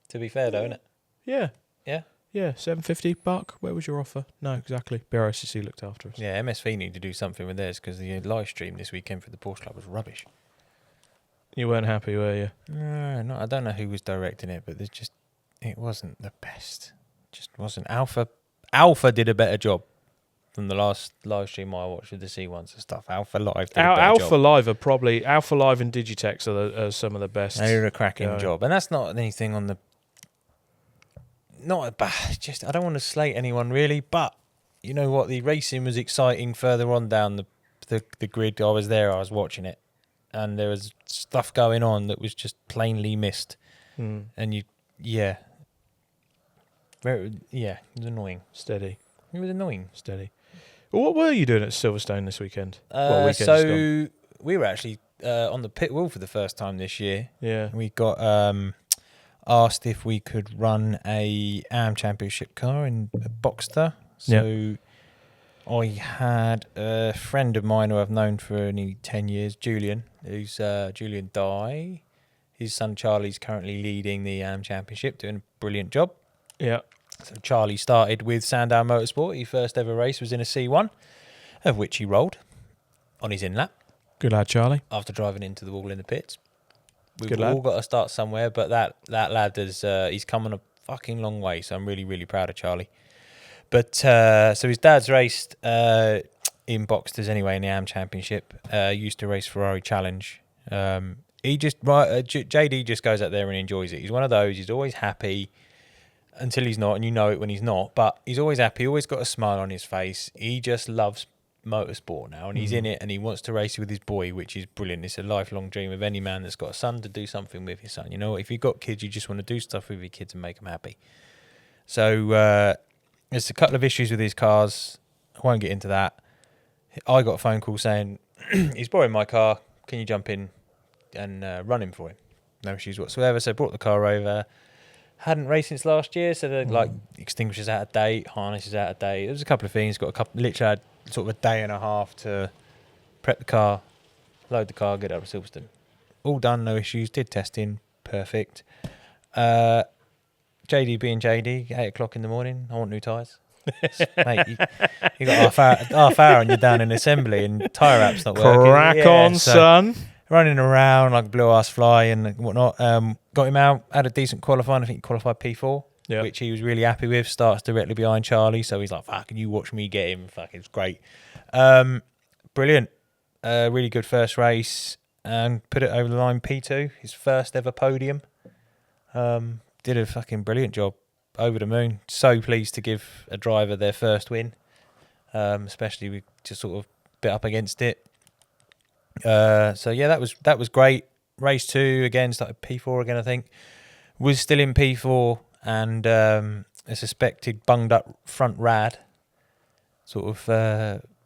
To be fair, though, isn't it? Yeah. Yeah. Yeah, 750 buck. Where was your offer? No, exactly. BRSCC looked after us. Yeah, MSV need to do something with theirs because the live stream this weekend for the Porsche Club was rubbish. You weren't happy, were you? No, I don't know who was directing it, but it wasn't the best. It just wasn't. Alpha did a better job than the last live stream I watched with the C1s and stuff. Alpha Live did a better job. Alpha Live and Digitex are some of the best. They did a cracking job, and that's not anything on the. Not bad. I don't want to slate anyone really, but you know what? The racing was exciting further on down the grid. I was there. I was watching it, and there was stuff going on that was just plainly missed. And it was annoying. Steady. It was annoying. Steady. Well, what were you doing at Silverstone this weekend? We were actually on the pit wall for the first time this year. Yeah. We got asked if we could run a AM Championship car in Boxster. So I had a friend of mine who I've known for nearly 10 years, Julian, who's Julian Dye. His son Charlie's currently leading the Championship, doing a brilliant job. Yeah. So Charlie started with Sandown Motorsport. His first ever race was in a C1, of which he rolled on his in-lap. Good lad, Charlie. After driving into the wall in the pits. We've Good all lad. got to start somewhere, but that lad has he's come on a fucking long way, so I'm really, really proud of Charlie. But so his dad's raced in Boxsters anyway in the AM Championship. Used to race Ferrari Challenge. JD just goes out there and enjoys it. He's one of those. He's always happy until he's not, and you know it when he's not. But he's always happy. Always got a smile on his face. He just loves motorsport now, and he's in it, and he wants to race with his boy, which is brilliant. It's a lifelong dream of any man that's got a son to do something with his son. You know, if you've got kids, you just want to do stuff with your kids and make them happy. So there's a couple of issues with his cars. I won't get into that. I got a phone call saying he's borrowing my car. Can you jump in and run him for him? No issues whatsoever. So I brought the car over. Hadn't raced since last year, so the like extinguishers out of date, harnesses out of date. There was a couple of things. Literally had sort of a day and a half to prep the car, load the car, get it up to Silverstone. All done, no issues. Did testing, perfect. JD being JD, 8 o'clock in the morning. I want new tyres. Mate, you got half hour and you're down in assembly and tyre app's not working. Crack on, son. Running around like a blue ass fly and whatnot. Got him out, had a decent qualifying. I think he qualified P4, which he was really happy with. Starts directly behind Charlie, so he's like, "Fuck, can you watch me get him?" Fuck, it's great. Brilliant. Really good first race and put it over the line. P2, his first ever podium. Did a fucking brilliant job. Over the moon. So pleased to give a driver their first win, especially we just sort of bit up against it. So yeah, that was great. Race 2 again, started P4 again, I think. Was still in P4 and a suspected bunged up front rad sort of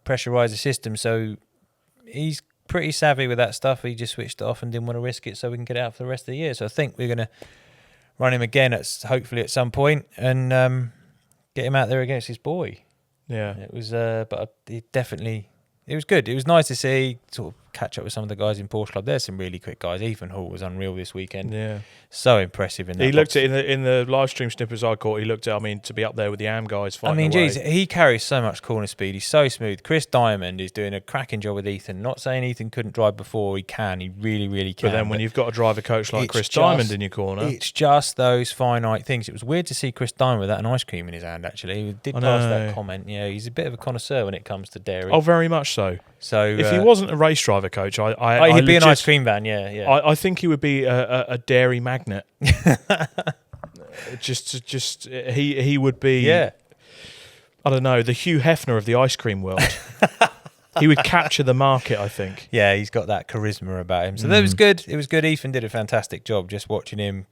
pressurizer system. So he's pretty savvy with that stuff. He just switched it off and didn't want to risk it, so we can get it out for the rest of the year. So I think we're gonna run him again hopefully at some point and get him out there against his boy. Yeah, it was, but it was good. It was nice to see, sort of catch up with some of the guys in Porsche Club. There's some really quick guys. Ethan Hall was unreal this weekend. Yeah, so impressive in that. He looked at in the live stream snippets I caught. He looked at, to be up there with the AM guys fighting away. He carries so much corner speed. He's so smooth. Chris Diamond is doing a cracking job with Ethan. Not saying Ethan couldn't drive before. He can. He really, really can. But then when you've got a driver coach like Chris Diamond in your corner, it's just those finite things. It was weird to see Chris Diamond without an ice cream in his hand. Actually, he did pass that comment. Yeah, he's a bit of a connoisseur when it comes to dairy. Oh, very much so. So if he wasn't a race driver coach, he'd be an ice cream van. Yeah. I think he would be a dairy magnet. He would be. Yeah. I don't know, the Hugh Hefner of the ice cream world. He would capture the market, I think. Yeah, he's got that charisma about him. So that was good. It was good. Ethan did a fantastic job just watching him.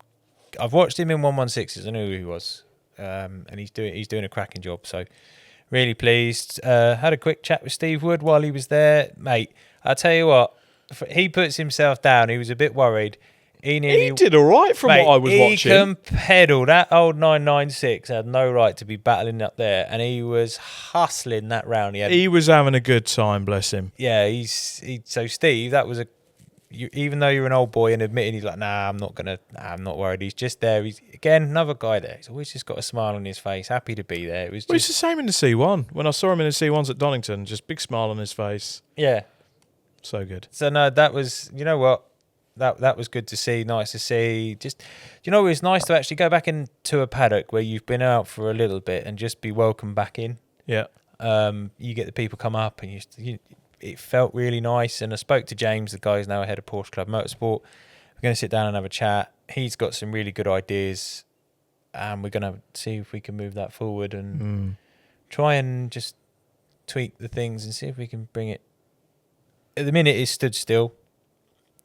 I've watched him in 116s. I knew who he was, and he's doing a cracking job. So. Really pleased. Had a quick chat with Steve Wood while he was there. Mate, I'll tell you what, he puts himself down. He was a bit worried. He did all right from what I was watching. He can pedal. That old 996 had no right to be battling up there, and he was hustling that round. He was having a good time, bless him. Yeah, so Steve, that was even though you're an old boy and admitting he's like, I'm not worried. He's just there. He's again another guy there. He's always just got a smile on his face, happy to be there. It's the same in the C1. When I saw him in the C1s at Donington, just big smile on his face. Yeah, so good. So no, that was, you know what, that was good to see. Nice to see. Just, you know, it's nice to actually go back into a paddock where you've been out for a little bit and just be welcomed back in. Yeah. You get the people come up and it felt really nice. And I spoke to James, the guy who's now ahead of Porsche Club Motorsport. We're going to sit down and have a chat. He's got some really good ideas, and we're going to see if we can move that forward and try and just tweak the things and see if we can bring it. At the minute, it's stood still,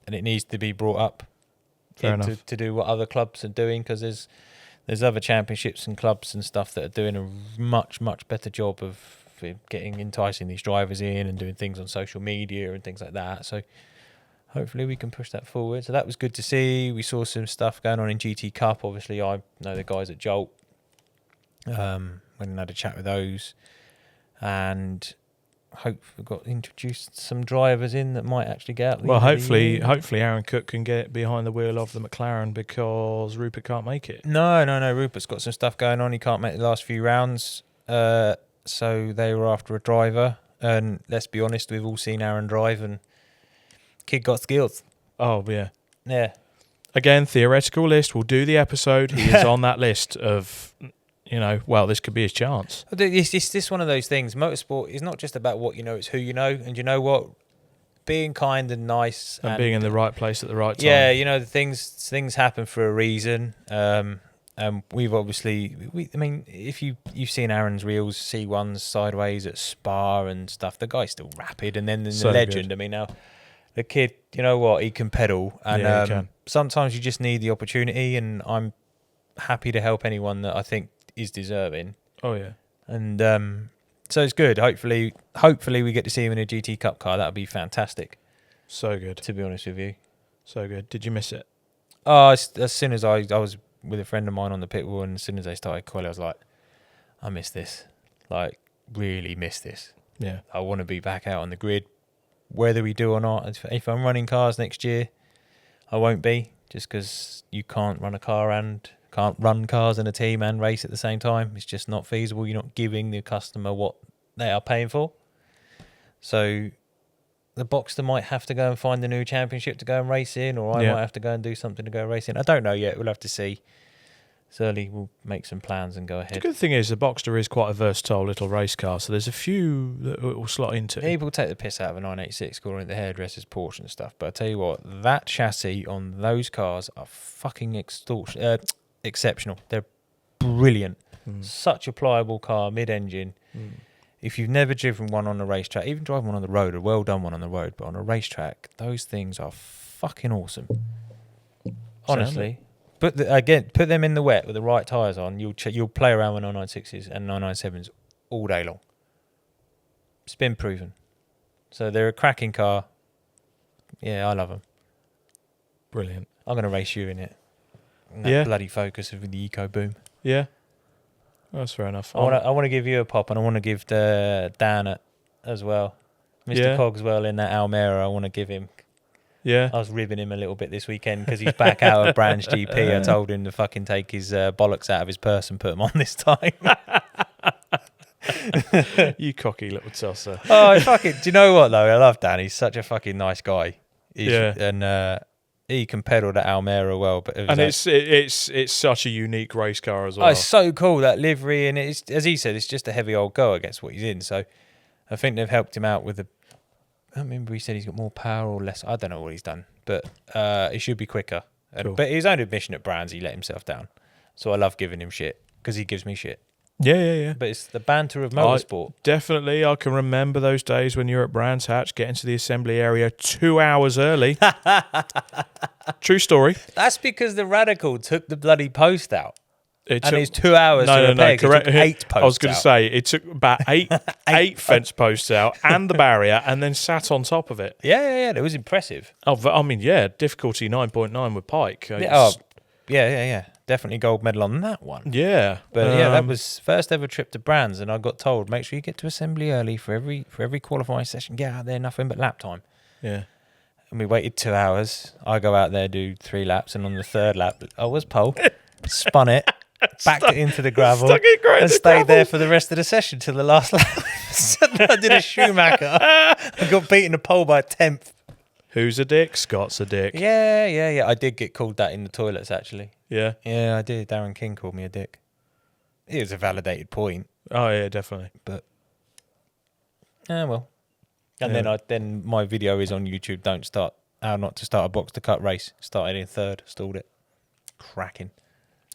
and it needs to be brought up to do what other clubs are doing, because there's other championships and clubs and stuff that are doing a much, much better job of enticing these drivers in and doing things on social media and things like that. So hopefully we can push that forward. So that was good to see. We saw some stuff going on in GT Cup. Obviously, I know the guys at Jolt. Went and had a chat with those. and hope we've got introduced some drivers in that might actually get out. Well, hopefully Aaron Cook can get behind the wheel of the McLaren because Rupert can't make it. No. Rupert's got some stuff going on. He can't make the last few rounds. So they were after a driver. And let's be honest, we've all seen Aaron drive, and kid got skills. Oh, yeah. Yeah. Again, theoretical list. We'll do the episode. He is on that list of, this could be his chance. It's just one of those things. Motorsport is not just about what you know, it's who you know. And you know what? Being kind and nice. And being in the right place at the right time. Yeah, the things happen for a reason. We've obviously, if you've seen Aaron's reels, C1s sideways at Spa and stuff, the guy's still rapid. And then the legend, good. Now, the kid, you know what, he can pedal. And he can. Sometimes you just need the opportunity, and I'm happy to help anyone that I think is deserving. Oh, yeah. And so it's good. Hopefully we get to see him in a GT Cup car. That would be fantastic. So good. To be honest with you. So good. Did you miss it? Oh, as soon as I was with a friend of mine on the pit wall, and as soon as they started quali, I was like, I miss this. Like, really miss this. Yeah. I want to be back out on the grid, whether we do or not. If I'm running cars next year, I won't be, just because you can't run cars in a team and race at the same time. It's just not feasible. You're not giving the customer what they are paying for. So the Boxster might have to go and find a new championship to go and race in, or I might have to go and do something to go race in. I don't know yet. We'll have to see. Certainly, we'll make some plans and go ahead. The good thing is the Boxster is quite a versatile little race car, so there's a few that it will slot into. People take the piss out of a 986 scoring the hairdresser's Porsche and stuff, but I tell you what, that chassis on those cars are fucking exceptional. They're brilliant. Such a pliable car, mid-engine. If you've never driven one on a racetrack, even driving one on the road, a well-done one on the road, but on a racetrack, those things are fucking awesome. Honestly. Put them in the wet with the right tyres on. You'll play around with 996s and 997s all day long. It's been proven. So they're a cracking car. Yeah, I love them. Brilliant. I'm going to race you in it. That bloody Focus with the Eco Boom. Yeah. That's fair enough. I want to give you a pop, and I want to give Dan as well. Mr. Cogswell in that Almera, I want to give him. Yeah. I was ribbing him a little bit this weekend because he's back out of Brands GP. I told him to fucking take his bollocks out of his purse and put them on this time. You cocky little tosser. Oh, fucking! Do you know what though? I love Dan. He's such a fucking nice guy. And he can pedal that Almera well. But it's such a unique race car as well. Oh, it's so cool, that livery, and it's, as he said, it's just a heavy old go against what he's in. So I think they've helped him out with the. I don't remember he said he's got more power or less. I don't know what he's done, but it should be quicker. Cool. But his own admission at Brands, he let himself down. So I love giving him shit because he gives me shit. Yeah. But it's the banter of motorsport. Definitely. I can remember those days when you were at Brands Hatch, getting to the assembly area 2 hours early. True story. That's because the Radical took the bloody post out. It's 2 hours to repair. Correct. It took 8 posts I was going to say, it took about eight fence posts out and the barrier, and then sat on top of it. Yeah. It was impressive. Oh, I mean, difficulty 9.9 with Pike. Yeah. Definitely gold medal on that one. Yeah. But that was first ever trip to Brands, and I got told, make sure you get to assembly early for every qualifying session. Get out there, nothing but lap time. Yeah. And we waited 2 hours. I go out there, do 3 laps, and on the third lap, I was pole, spun it, backed it into the gravel, and stayed there for the rest of the session till the last lap. I did a Schumacher. I got beaten a pole by a 10th. Who's a dick? Scott's a dick. Yeah. I did get called that in the toilets, actually. Yeah? Yeah, I did. Darren King called me a dick. It was a validated point. Oh, yeah, definitely. But, well. And then my video is on YouTube, how not to start a box to cut race. Started in third, stalled it. Cracking.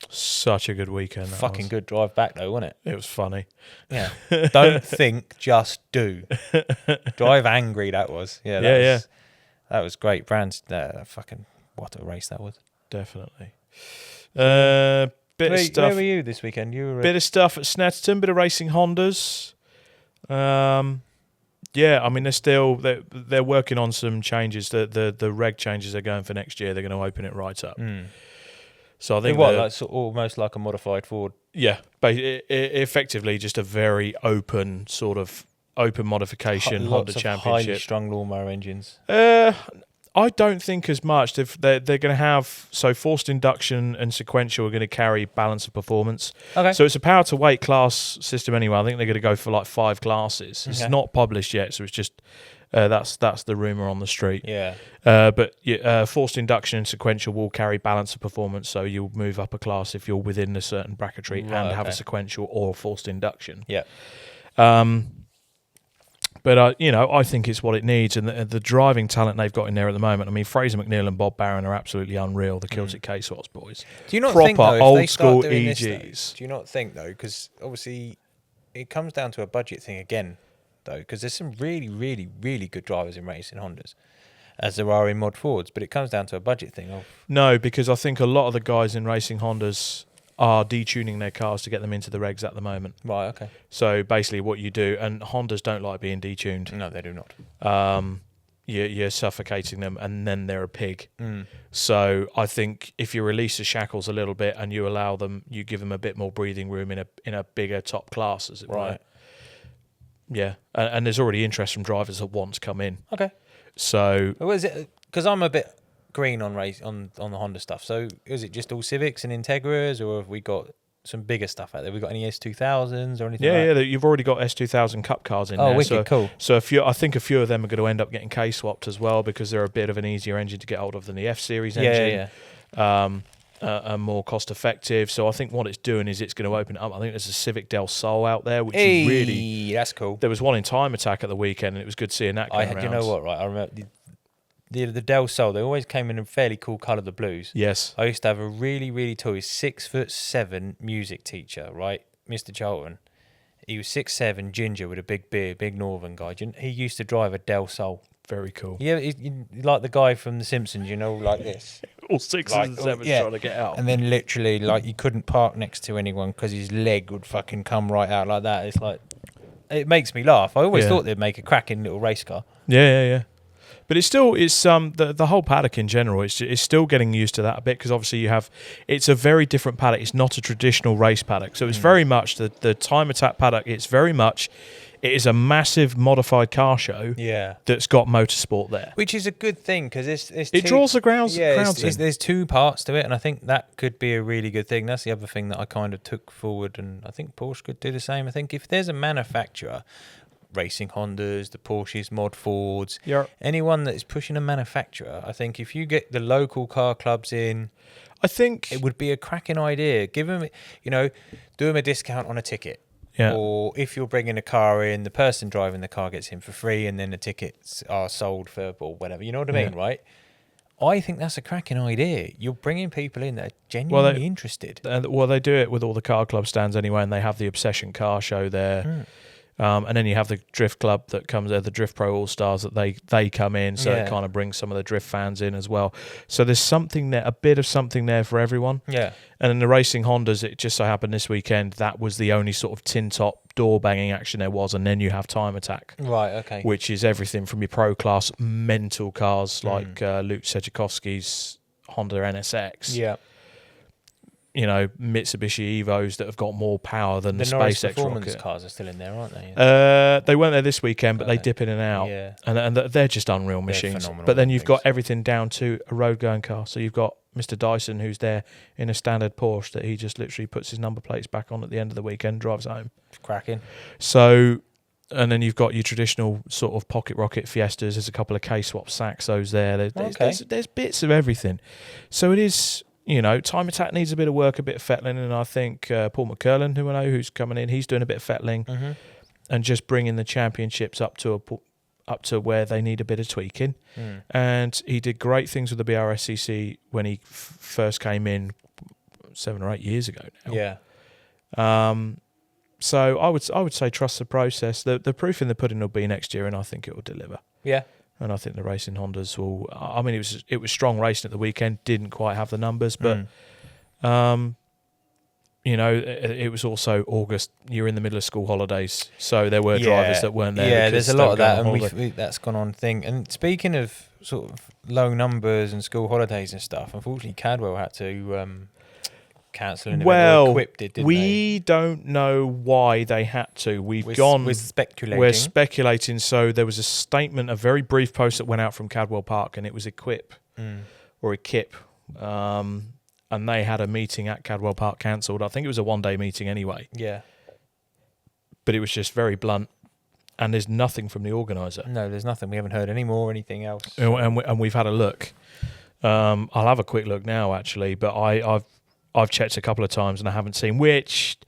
Such a good weekend. Fucking good drive back, though, wasn't it? It was funny. Yeah. Don't think, just do. Drive angry, that was. Yeah. That was great. Brands, fucking, what a race that was. Definitely. Of stuff. Where were you this weekend? Bit of stuff at Snetterton, bit of racing Hondas. I mean, they're working on some changes. The reg changes they're going for next year. They're going to open it right up. So I think almost like a modified Ford. Yeah, but effectively just a very open modification Honda Lots of Championship. highly strung lawnmower engines. I don't think as much. They're going to have forced induction and sequential are going to carry balance of performance. Okay. So it's a power to weight class system anyway. I think they're going to go for like 5 classes. It's not published yet, so it's just that's the rumor on the street. Yeah. But forced induction and sequential will carry balance of performance, so you'll move up a class if you're within a certain bracketry and have a sequential or forced induction. Yeah. But I think it's what it needs, and the driving talent they've got in there at the moment. I mean, Fraser McNeil and Bob Barron are absolutely unreal. The Kiltic K-Swaps boys. Do you not proper think, though, if old they school start doing EGs? This, do you not think though? Because obviously, it comes down to a budget thing again, though. Because there's some really, really, really good drivers in racing Hondas, as there are in mod Fords. But it comes down to a budget thing. No, because I think a lot of the guys in racing Hondas are detuning their cars to get them into the regs at the moment. Right, okay. So basically what you do, and Hondas don't like being detuned. No, they do not. You're suffocating them, and then they're a pig. So I think if you release the shackles a little bit and you allow them, you give them a bit more breathing room in a bigger top class, as it were. Yeah, and there's already interest from drivers that want to come in. Okay. So... Well, is it... Because I'm a bit... green on the Honda stuff. So is it just all Civics and Integras, or have we got some bigger stuff out there? We got any S2000s or anything? Yeah, you've already got S2000 Cup cars in there. Oh, wicked, cool. So I think a few of them are going to end up getting K-swapped as well, because they're a bit of an easier engine to get hold of than the F-Series engine. And more cost effective. So I think what it's doing is it's going to open it up. I think there's a Civic Del Sol out there, which is really... that's cool. There was one in Time Attack at the weekend, and it was good seeing that going around. You know what, right? I remember... The Del Sol, they always came in a fairly cool colour, the blues. Yes. I used to have a really, really tall 6'7" music teacher, right? Mr. Charlton. He was 6'7", ginger with a big beard, big northern guy. He used to drive a Del Sol. Very cool. Yeah, like the guy from The Simpsons, like this. All 6s and 7s trying to get out. And then literally, you couldn't park next to anyone because his leg would fucking come right out like that. It's like, it makes me laugh. I always thought they'd make a cracking little race car. Yeah. But it's the whole paddock in general. It's still getting used to that a bit, because obviously it's a very different paddock. It's not a traditional race paddock, so it's very much the Time Attack paddock. It is a massive modified car show. That's got motorsport there, which is a good thing, because it draws the crowds. There's 2 parts to it, and I think that could be a really good thing. That's the other thing that I kind of took forward, and I think Porsche could do the same. I think if there's a manufacturer, racing Hondas, the Porsches, mod Fords, anyone that is pushing a manufacturer, I think if you get the local car clubs in, I think it would be a cracking idea. Give them, do them a discount on a ticket. Yeah. Or if you're bringing a car in, the person driving the car gets in for free, and then the tickets are sold for, or whatever. You know what I mean, right? I think that's a cracking idea. You're bringing people in that are genuinely interested. They do it with all the car club stands anyway, and they have the Obsession car show there. And then you have the Drift Club that comes there, the Drift Pro All Stars, that they come in, so it kind of brings some of the Drift fans in as well. So there's something there, a bit of something there for everyone. Yeah. And in the racing Hondas, it just so happened this weekend that was the only sort of tin top door banging action there was, and then you have Time Attack, right? Okay. Which is everything from your pro class mental cars like Luke Sejakovsky's Honda NSX. Yeah. Mitsubishi Evos that have got more power than the SpaceX performance rocket. Cars are still in there, aren't they? They weren't there this weekend, but they dip in and out. Yeah. And they're just unreal machines. But then you've got everything down to a road-going car. So you've got Mr. Dyson, who's there in a standard Porsche that he just literally puts his number plates back on at the end of the weekend, drives home. Cracking. So... And then you've got your traditional sort of pocket rocket Fiestas. There's a couple of K-swap Saxos there. There's bits of everything. So it is... Time Attack needs a bit of work, a bit of fettling, and I think Paul McCurlin, who I know, who's coming in, he's doing a bit of fettling, and just bringing the championships up to where they need a bit of tweaking. And he did great things with the BRSCC when he first came in 7 or 8 years ago now. Yeah. So I would say trust the process. The proof in the pudding will be next year, and I think it will deliver. Yeah. And I think the racing Hondas will... I mean, it was strong racing at the weekend. Didn't quite have the numbers, but... it was also August. You're in the middle of school holidays, so there were drivers that weren't there. Yeah, there's a lot of that, and that's gone on thing. And speaking of sort of low numbers and school holidays and stuff, unfortunately, Cadwell had to cancelling. Well, Equip did, didn't we don't know why they had to. We're speculating. We're speculating. So there was a statement, a very brief post that went out from Cadwell Park, and it was Equip or Equip, and they had a meeting at Cadwell Park cancelled. I think it was a one-day meeting anyway. Yeah, but it was just very blunt. And there's nothing from the organiser. No, there's nothing. We haven't heard any more or anything else. And we've had a look. I'll have a quick look now, actually. But I've checked a couple of times and I haven't seen. Which,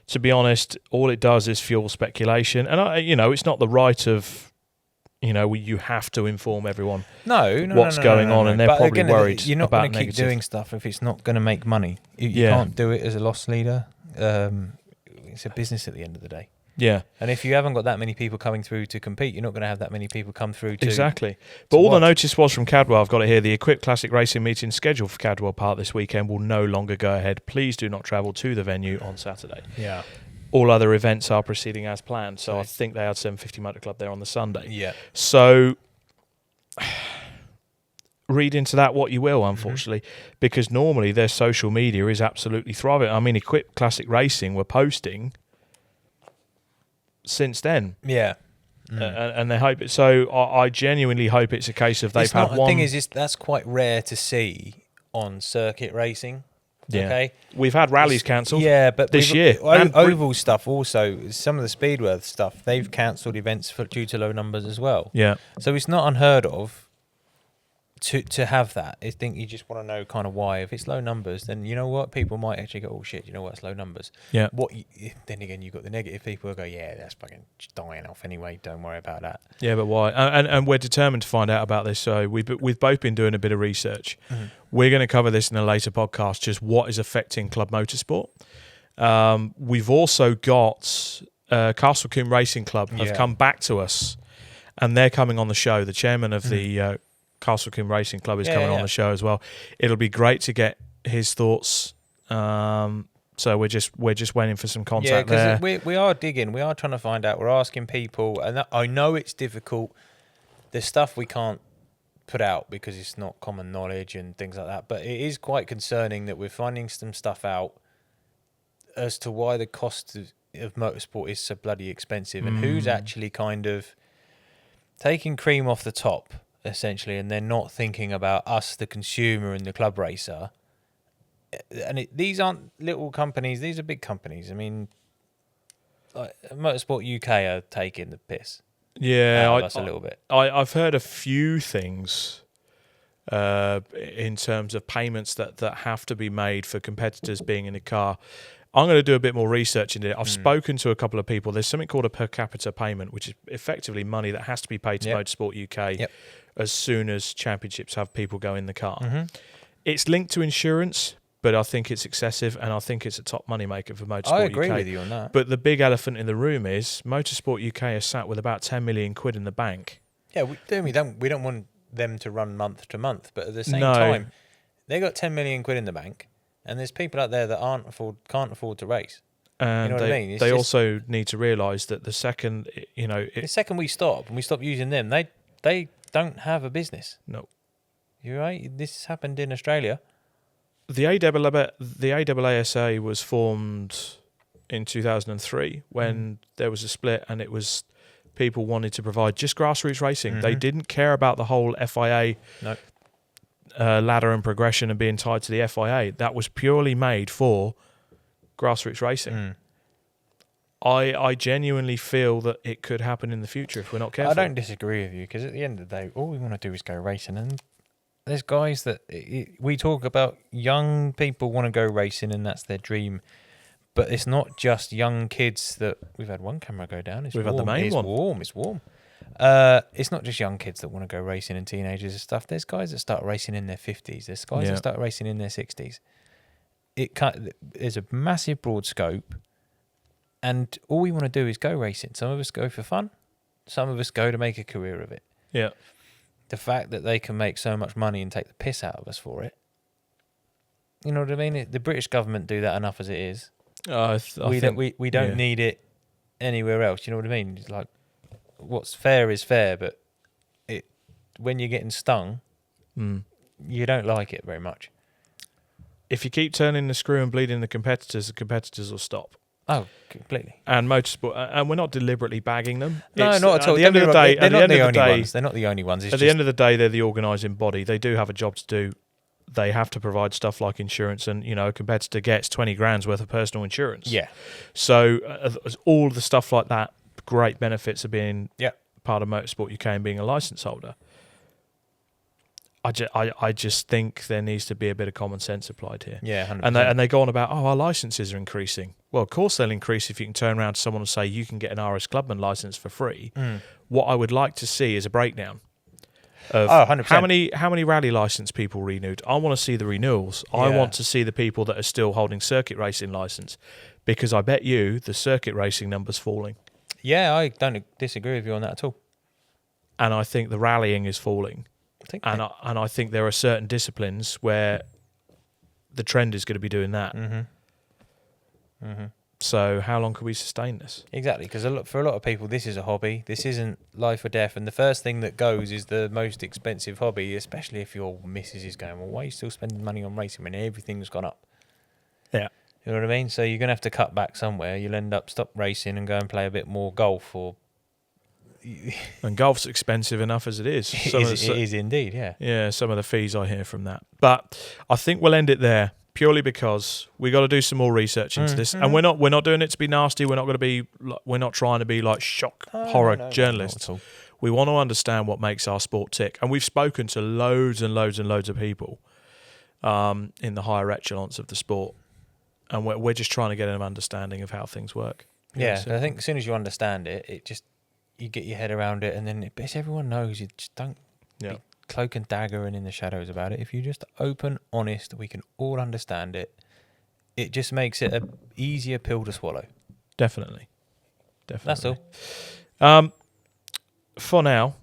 to be honest, all it does is fuel speculation. And it's not the right of, you have to inform everyone. What's going on, and they're but probably again, worried. You're not going to keep doing stuff if it's not going to make money. You can't do it as a loss leader. It's a business at the end of the day. Yeah. And if you haven't got that many people coming through to compete, you're not going to have that many people come through to... Exactly. But all the notice was from Cadwell, I've got it here, the Equip Classic Racing meeting scheduled for Cadwell Park this weekend will no longer go ahead. Please do not travel to the venue on Saturday. Yeah. All other events are proceeding as planned. So I think they had 750 Motor Club there on the Sunday. Yeah. So read into that what you will, unfortunately, because normally their social media is absolutely thriving. I mean, Equip Classic Racing were posting... since then, and they hope it. So I genuinely hope it's a case of they've had one. The thing is, that's quite rare to see on circuit racing. Yeah. Okay, we've had rallies cancelled. Yeah, but this year, oval stuff also. Some of the Speedworth stuff they've cancelled events due to low numbers as well. Yeah, so it's not unheard of to have that. I think you just want to know kind of why. If it's low numbers, then you know what, people might actually go, oh shit, you know what, it's low numbers. Yeah. Then again, you've got the negative people who go, yeah, that's fucking dying off anyway, don't worry about that. Yeah, but why? And we're determined to find out about this. So we've both been doing a bit of research. We're going to cover this in a later podcast, just what is affecting club motorsport. We've also got Castle Combe Racing Club have come back to us, and they're coming on the show. The chairman of the Castle Combe Racing Club is coming on the show as well. It'll be great to get his thoughts. So we're just waiting for some contact there. We are digging. We are trying to find out. We're asking people, and I know it's difficult. There's stuff we can't put out because it's not common knowledge and things like that. But it is quite concerning that we're finding some stuff out as to why the cost of motorsport is so bloody expensive, and who's actually kind of taking cream off the top, essentially, and they're not thinking about us, the consumer and the club racer. And these aren't little companies; these are big companies. I mean, like Motorsport UK are taking the piss. Yeah, out of us a little bit. I've heard a few things in terms of payments that have to be made for competitors being in a car. I'm going to do a bit more research into it. I've spoken to a couple of people. There's something called a per capita payment, which is effectively money that has to be paid to Motorsport UK as soon as championships have people go in the car. It's linked to insurance, but I think it's excessive, and I think it's a top money maker for Motorsport UK. I agree with you on that. But the big elephant in the room is Motorsport UK is sat with about 10 million quid in the bank. Yeah, we don't want them to run month to month, but at the same time, they got 10 million quid in the bank, and there's people out there that can't afford to race. And you know what I mean? They also need to realise that the second, the second we stop and we stop using them, they don't have a business. No. You're right. This happened in Australia. The AASA was formed in 2003 when there was a split, and it was people wanted to provide just grassroots racing. They didn't care about the whole FIA ladder and progression and being tied to the FIA. That was purely made for grassroots racing. I genuinely feel that it could happen in the future if we're not careful. I don't disagree with you, because at the end of the day, all we want to do is go racing, and there's guys that we talk about. Young people want to go racing, and that's their dream. But it's not just young kids that we've had one camera go down. We've had the main one. It's warm. It's not just young kids that want to go racing and teenagers and stuff. There's guys that start racing in their 50s. There's guys that start racing in their 60s. There's a massive broad scope, and all we want to do is go racing. Some of us go for fun. Some of us go to make a career of it. Yeah. The fact that they can make so much money and take the piss out of us for it, you know what I mean? The British government do that enough as it is. We don't need it anywhere else. You know what I mean? It's like, what's fair is fair, but when you're getting stung, you don't like it very much. if you keep turning the screw and bleeding the competitors will stop. Oh, completely. And motorsport, and we're not deliberately bagging them. No, not at all. At the end of the day, they're not the only ones. They're not the only ones. At the end of the day, they're the organising body. They do have a job to do. They have to provide stuff like insurance, and a competitor gets 20 grand's worth of personal insurance. Yeah. So all the stuff like that, great benefits of being part of Motorsport UK and being a licence holder. I just think there needs to be a bit of common sense applied here. Yeah, 100%. And they go on about, our licences are increasing. Well, of course they'll increase if you can turn around to someone and say you can get an RS Clubman licence for free. What I would like to see is a breakdown of 100%. how many rally licence people renewed. I want to see the renewals. Yeah. I want to see the people that are still holding circuit racing licence, because I bet you the circuit racing number's falling. Yeah, I don't disagree with you on that at all. And I think the rallying is falling. And I think there are certain disciplines where the trend is going to be doing that. So how long can we sustain this? Exactly, because for a lot of people, this is a hobby. This isn't life or death. And the first thing that goes is the most expensive hobby, especially if your missus is going, well, why are you still spending money on racing when everything's gone up? Yeah. You know what I mean? So you're going to have to cut back somewhere. You'll end up stop racing and go and play a bit more golf or... And golf's expensive enough as it is. It is indeed, yeah. Yeah, some of the fees I hear from that. But I think we'll end it there, purely because we got to do some more research into this, and we're not doing it to be nasty. We're not trying to be like shock horror journalists. We want to understand what makes our sport tick, and we've spoken to loads and loads and loads of people in the higher echelons of the sport, and we're just trying to get an understanding of how things work. Yeah, I think as soon as you understand it, you get your head around it, and then everyone knows. You just don't be cloak and dagger and in the shadows about it. If you're just open, honest, we can all understand it. It just makes it an easier pill to swallow. Definitely. That's all. For now,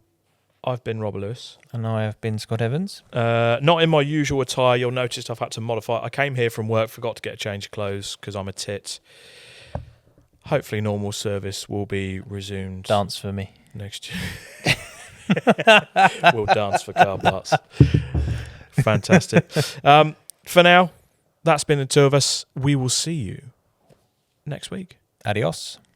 I've been Robert Lewis. And I have been Scott Evans. Not in my usual attire. You'll notice I've had to modify. I came here from work, forgot to get a change of clothes because I'm a tit. Hopefully normal service will be resumed. Dance for me. Next year. We'll dance for car parts. Fantastic. For now, that's been the two of us. We will see you next week. Adios.